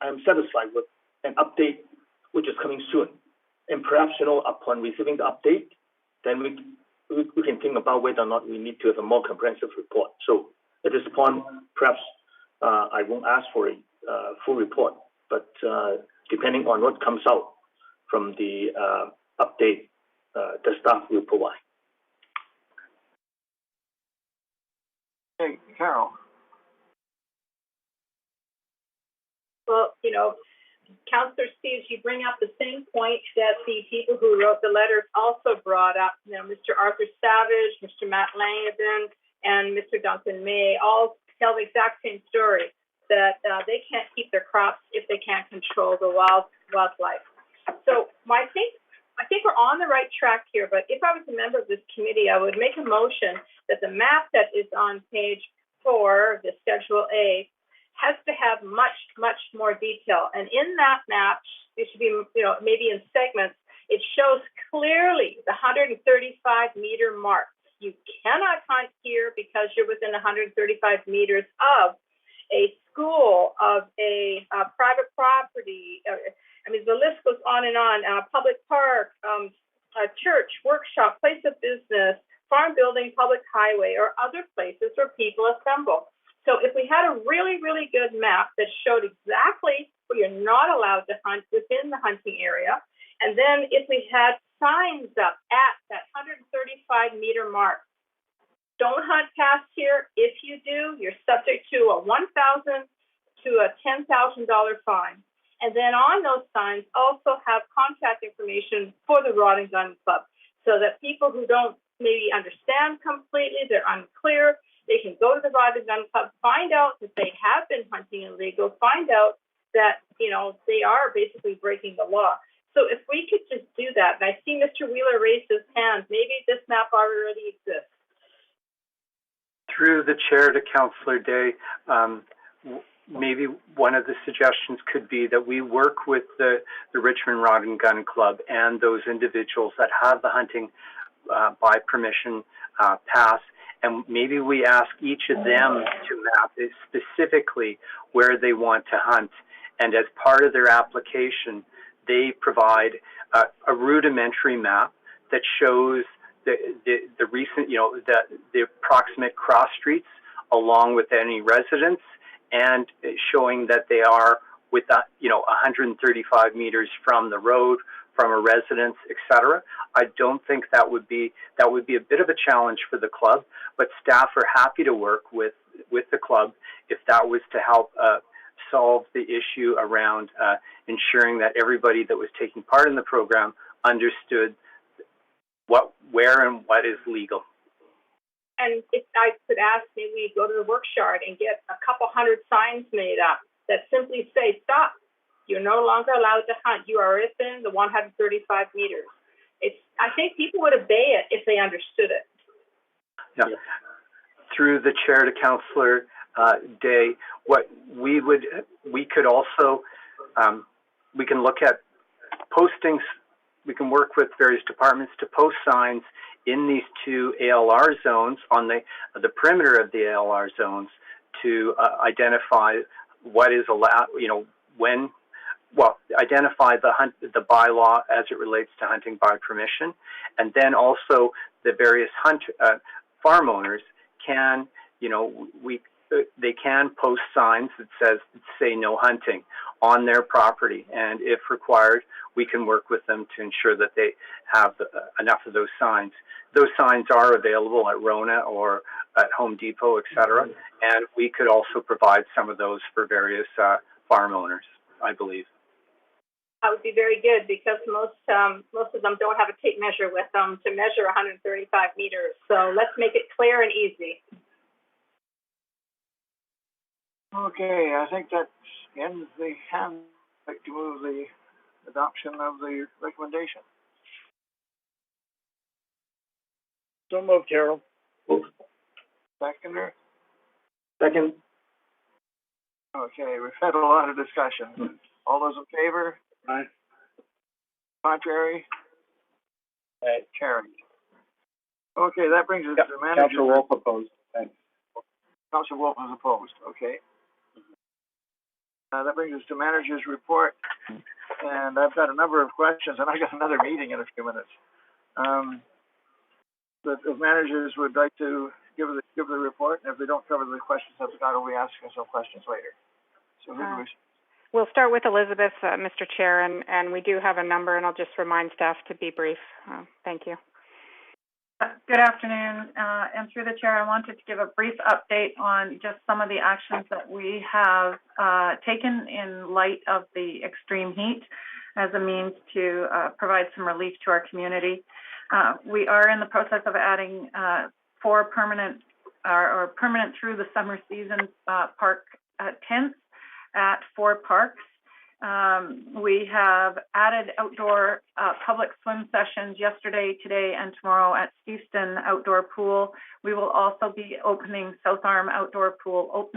I'm satisfied with an update which is coming soon, and perhaps upon receiving the update, then we can think about whether or not we need to have a more comprehensive report. So at this point, perhaps I won't ask for a full report, but depending on what comes out from the update, the staff will provide. Hey, Carol. Well, Councillor Steves, you bring up the same point that the people who wrote the letters also brought up. You know, Mr. Arthur Savage, Mr. Matt Langdon, and Mr. Duncan May all tell the exact same story, that they can't keep their crops if they can't control the wildlife. So I think we're on the right track here, but if I was a member of this committee, I would make a motion that the map that is on page 4, the Schedule A, has to have much, much more detail. And in that map, it should be, you know, maybe in segments, it shows clearly the 135-meter mark. You cannot hunt here because you're within 135 meters of a school, of a private property. I mean, the list goes on and on. Public park, a church, workshop, place of business, farm building, public highway, or other places where people assemble. So if we had a really, really good map that showed exactly where you're not allowed to hunt within the hunting area, and then if we had signs up at that 135-meter mark, don't hunt past here. If you do, you're subject to a $1,000 to a $10,000 fine. And then on those signs also have contact information for the Rod and Gun Club, so that people who don't maybe understand completely, they're unclear, they can go to the Rod and Gun Club, find out that they have been hunting illegal, find out that, you know, they are basically breaking the law. So if we could just do that, and I see Mr. Wheeler raise his hand, maybe this map already exists. Through the chair to Councillor Day, maybe one of the suggestions could be that we work with the Richmond Rod and Gun Club and those individuals that have the hunting by permission pass, and maybe we ask each of them to map specifically where they want to hunt. And as part of their application, they provide a rudimentary map that shows the recent, you know, the approximate cross streets along with any residents, and showing that they are with, 135 meters from the road, from a residence, etc. I don't think that would be a bit of a challenge for the club, but staff are happy to work with the club if that was to help solve the issue around ensuring that everybody that was taking part in the program understood where and what is legal. And if I could ask, maybe we go to the workshop and get a couple hundred signs made up that simply say, stop, you're no longer allowed to hunt. You are within the 135 meters. I think people would obey it if they understood it. Yeah. Through the chair to Councillor Day, what we could also, we can look at postings. We can work with various departments to post signs in these two ALR zones on the perimeter of the ALR zones to identify what is allowed, identify the bylaw as it relates to hunting by permission, and then also the various farm owners can, they can post signs that say no hunting on their property, and if required, we can work with them to ensure that they have enough of those signs. Those signs are available at Rona or at Home Depot, etc., and we could also provide some of those for various farm owners, I believe. That would be very good, because most of them don't have a tape measure with them to measure 135 meters. So let's make it clear and easy. Okay, I think that ends the hand. I'd like to move the adoption of the recommendation. So moved, Carol. Seconder? Second. Okay, we've had a lot of discussion. All those in favor? Aye. Contrary? Aye. Carried. Okay, that brings us to the manager. Councillor Wolf opposed. Thanks. Councillor Wolf is opposed. Okay. That brings us to manager's report, and I've got a number of questions, and I've got another meeting in a few minutes. But if managers would like to give the report, and if they don't cover the questions I've got, we'll be asking some questions later. So we'll start with Elizabeth, Mr. Chair, and we do have a number, and I'll just remind staff to be brief. Thank you. Good afternoon, and through the chair, I wanted to give a brief update on just some of the actions that we have taken in light of the extreme heat as a means to provide some relief to our community. We are in the process of adding 4 permanent or permanent through the summer season park tents at 4 parks. We have added outdoor public swim sessions yesterday, today, and tomorrow at Steveston Outdoor Pool. We will also be opening South Arm Outdoor Pool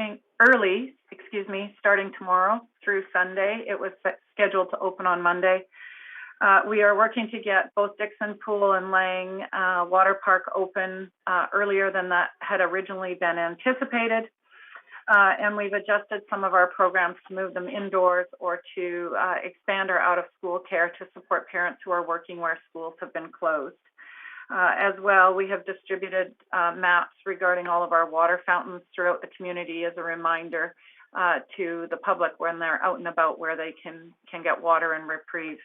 starting tomorrow through Sunday. It was scheduled to open on Monday. We are working to get both Dixon Pool and Lang Water Park open earlier than that had originally been anticipated. And we've adjusted some of our programs to move them indoors or to expand our out-of-school care to support parents who are working where schools have been closed. As well, we have distributed maps regarding all of our water fountains throughout the community as a reminder to the public when they're out and about where they can get water and reprieve.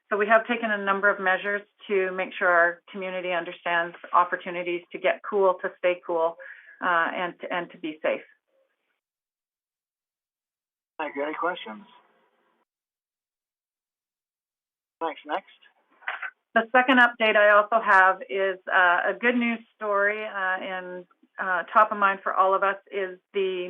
So we have taken a number of measures to make sure our community understands opportunities to get cool, to stay cool, and to be safe. Thank you. Any questions? Thanks. Next. The second update I also have is a good news story, and top of mind for all of us is the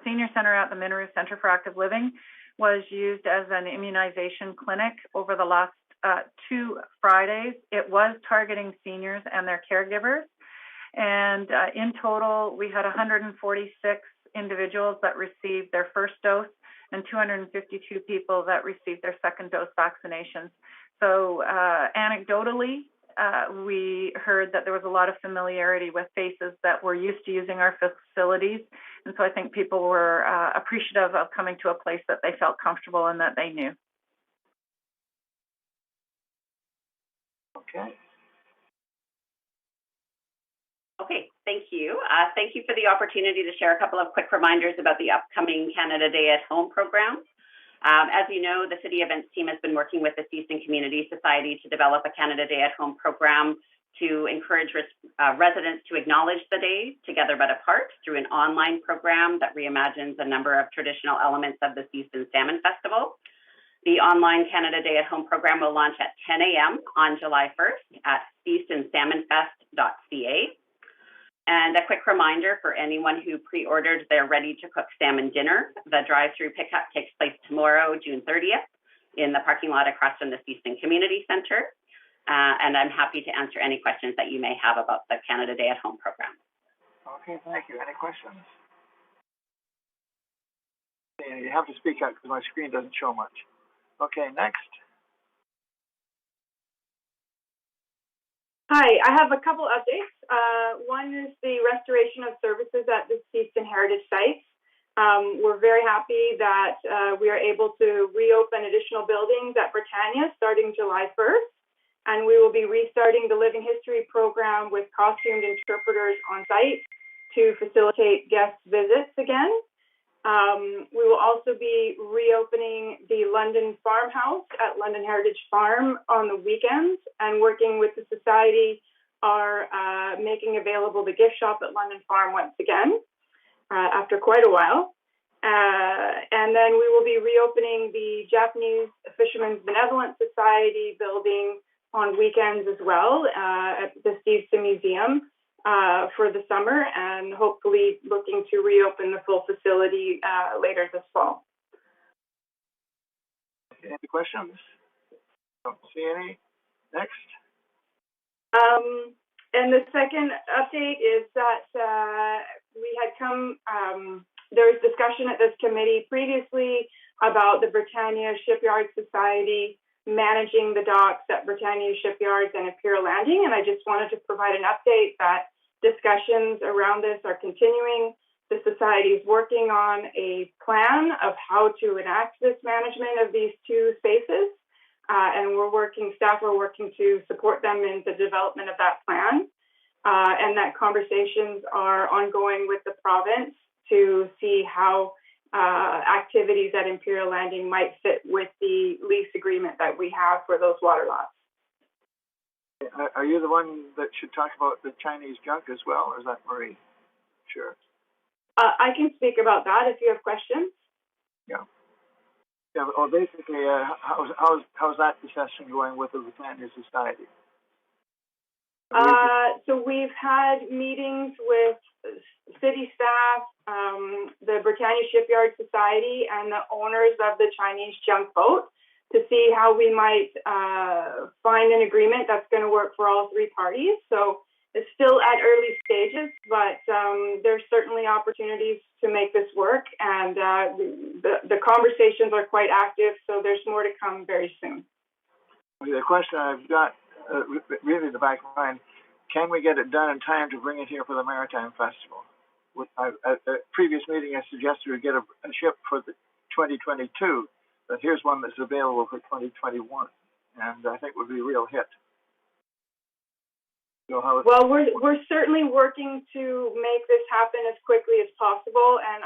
Senior Center at the Minaroo Center for Active Living was used as an immunization clinic over the last 2 Fridays. It was targeting seniors and their caregivers. And in total, we had 146 individuals that received their first dose and 252 people that received their second dose vaccinations. So anecdotally, we heard that there was a lot of familiarity with faces that were used to using our facilities. And so I think people were appreciative of coming to a place that they felt comfortable and that they knew. Okay. Okay, thank you. Thank you for the opportunity to share a couple of quick reminders about the upcoming Canada Day at Home program. As you know, the City Events team has been working with the Steveston Community Society to develop a Canada Day at Home program to encourage residents to acknowledge the day together but apart through an online program that reimagines a number of traditional elements of the Steveston Salmon Festival. The online Canada Day at Home program will launch at 10 a.m. on July 1st at stevestonsalmonfest.ca. And a quick reminder for anyone who pre-ordered their ready-to-cook salmon dinner, the drive-through pickup takes place tomorrow, June 30th, in the parking lot across from the Steveston Community Centre. And I'm happy to answer any questions that you may have about the Canada Day at Home program. Okay, thank you. Any questions? You have to speak up because my screen doesn't show much. Okay, next. Hi, I have a couple updates. One is the restoration of services at the Steveston Heritage Site. We're very happy that we are able to reopen additional buildings at Britannia starting July 1st. And we will be restarting the Living History program with costumed interpreters on site to facilitate guest visits again. We will also be reopening the London Farmhouse at London Heritage Farm on the weekends, and working with the Society are making available the gift shop at London Farm once again after quite a while. And then we will be reopening the Japanese Fishermen's Benevolent Society building on weekends as well at the Steveston Museum for the summer, and hopefully looking to reopen the full facility later this fall. Any questions? Don't see any. Next. And the second update is that we had there was discussion at this committee previously about the Britannia Shipyard Society managing the docks at Britannia Shipyards and Imperial Landing, and I just wanted to provide an update that discussions around this are continuing. The Society is working on a plan of how to enact this management of these 2 spaces, and staff are working to support them in the development of that plan, and that conversations are ongoing with the province to see how activities at Imperial Landing might fit with the lease agreement that we have for those water lots. Are you the one that should talk about the Chinese junk as well, or is that Marie? Sure. I can speak about that if you have questions. Yeah. Yeah. Well, basically, how's that discussion going with the Britannia Society? So we've had meetings with city staff, the Britannia Shipyard Society, and the owners of the Chinese junk boat to see how we might find an agreement that's going to work for all three parties. So it's still at early stages, but there's certainly opportunities to make this work, and the conversations are quite active, so there's more to come very soon. The question I've got, really in the back of my mind, can we get it done in time to bring it here for the Maritime Festival? At the previous meeting, I suggested we get a ship for the 2022, but here's one that's available for 2021, and I think would be a real hit. Well, we're certainly working to make this happen as quickly as possible, and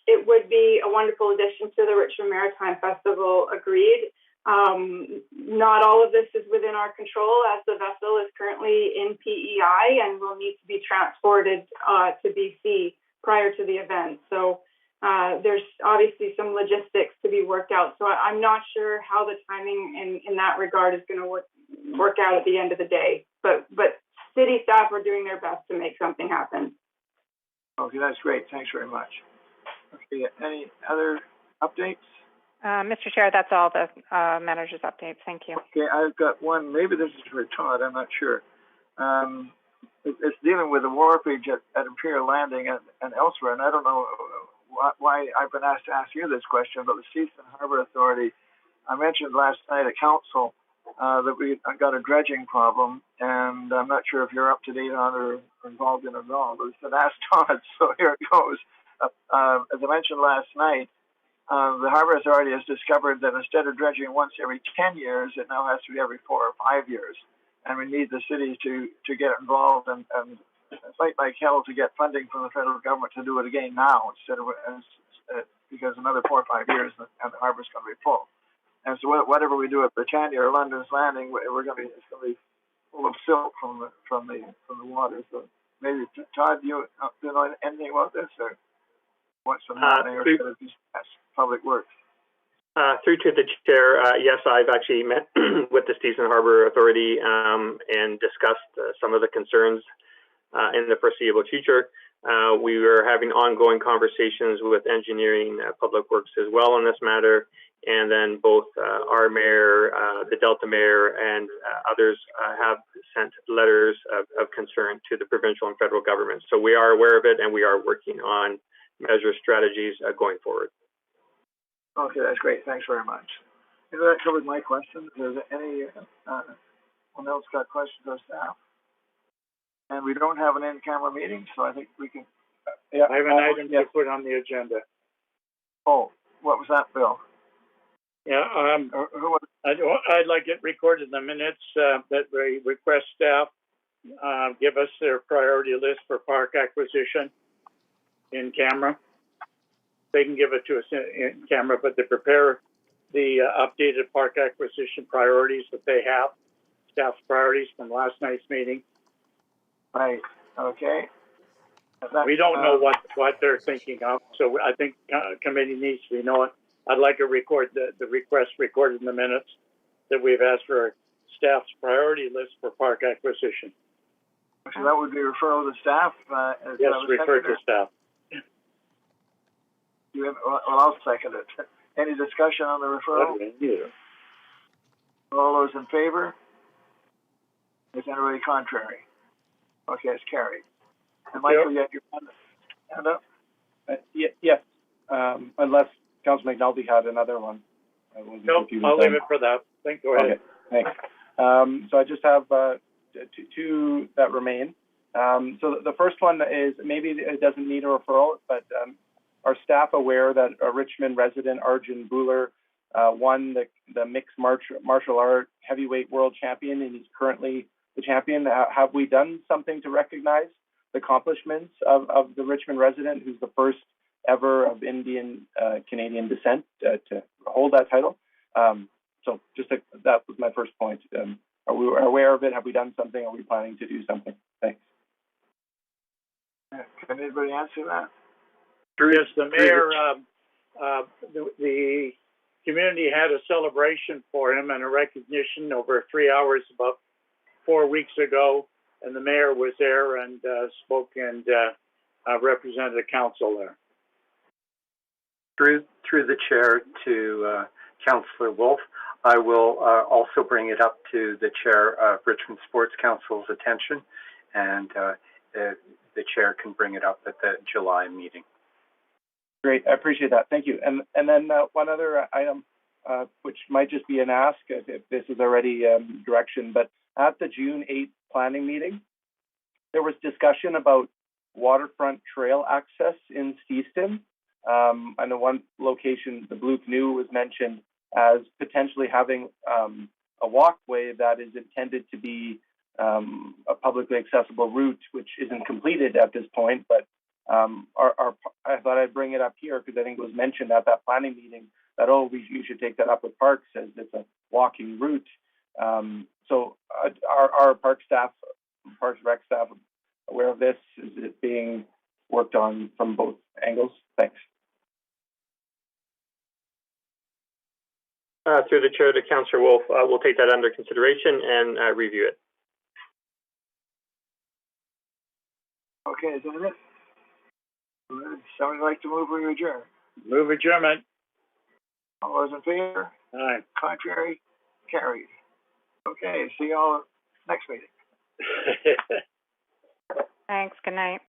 it would be a wonderful addition to the Richmond Maritime Festival, agreed. Not all of this is within our control, as the vessel is currently in PEI and will need to be transported to BC prior to the event. So there's obviously some logistics to be worked out. So I'm not sure how the timing in that regard is going to work out at the end of the day. But city staff are doing their best to make something happen. Okay, that's great. Thanks very much. Okay, any other updates? Mr. Chair, that's all the manager's updates. Thank you. Okay, I've got one. Maybe this is for Todd. I'm not sure. It's dealing with the wharfage at Imperial Landing and elsewhere. And I don't know why I've been asked to ask you this question, but the Seaston Harbour Authority, I mentioned last night at council that we got a dredging problem, and I'm not sure if you're up to date on or involved in it at all, but it's been asked Todd, so here it goes. As I mentioned last night, the Harbour Authority has discovered that instead of dredging once every 10 years, it now has to be every 4 or 5 years. And we need the cities to get involved and fight like hell to get funding from the federal government to do it again now, instead of because another 4 or 5 years and the harbour's going to be full. And so whatever we do at Britannia or London's Landing, it's going to be full of silt from the water. So maybe Todd, do you know anything about this, or what's happening, or should it be Public Works? Through to the chair, yes, I've actually met with the Seaston Harbour Authority and discussed some of the concerns in the foreseeable future. We were having ongoing conversations with engineering, Public Works as well on this matter, and then both our mayor, the Delta mayor, and others have sent letters of concern to the provincial and federal government. So we are aware of it, and we are working on measure strategies going forward. Okay, that's great. Thanks very much. That covered my questions. Is there anyone else got questions of staff? And we don't have an in-camera meeting, so I think we can. I have an item to put on the agenda. Oh, what was that, Bill? Yeah, I'd like it recorded in the minutes that we request staff give us their priority list for park acquisition in camera. They can give it to us in camera, but they prepare the updated park acquisition priorities that they have, staff's priorities from last night's meeting. Right. Okay. We don't know what they're thinking of, so I think committee needs to know it. I'd like to record the request recorded in the minutes that we've asked for staff's priority list for park acquisition. So that would be referral to staff? Yes, refer to staff. Well, I'll second it. Any discussion on the referral? Yeah. All those in favor? Is anybody contrary? Okay, it's carried. And Michael, you have your hand up? Yes, unless Councilor McNulty had another one. Nope, I'll leave it for that. Go ahead. Okay, thanks. So I just have two that remain. So the first one is, maybe it doesn't need a referral, but are staff aware that a Richmond resident, Arjun Buhler, won the mixed martial art heavyweight world champion, and he's currently the champion? Have we done something to recognize the accomplishments of the Richmond resident, who's the first ever of Indian Canadian descent to hold that title? So just that was my first point. are we aware of it? Have we done something? Are we planning to do something? Thanks. Can anybody answer that? Yes, the mayor, the community had a celebration for him and a recognition over 3 hours about 4 weeks ago, and the mayor was there and spoke and represented the council there. Through the chair to Councillor Wolf, I will also bring it up to the chair of Richmond Sports Council's attention, and the chair can bring it up at the July meeting. Great, I appreciate that. Thank you. And then one other item, which might just be an ask if this is already direction, but at the June 8th planning meeting, there was discussion about waterfront trail access in Steeston. I know one location, the Blue Canoe, was mentioned as potentially having a walkway that is intended to be a publicly accessible route, which isn't completed at this point. But I thought I'd bring it up here because I think it was mentioned at that planning meeting that, you should take that up with Parks as it's a walking route. So our park staff, Parks Rec staff, aware of this? Is it being worked on from both angles? Thanks. Through the chair to Councillor Wolf, we'll take that under consideration and review it. Okay, is that it? Somebody like to move or adjourn? Move adjournment. All those in favor? Aye. Contrary? Carried. Okay, see you all next meeting. Thanks. Good night.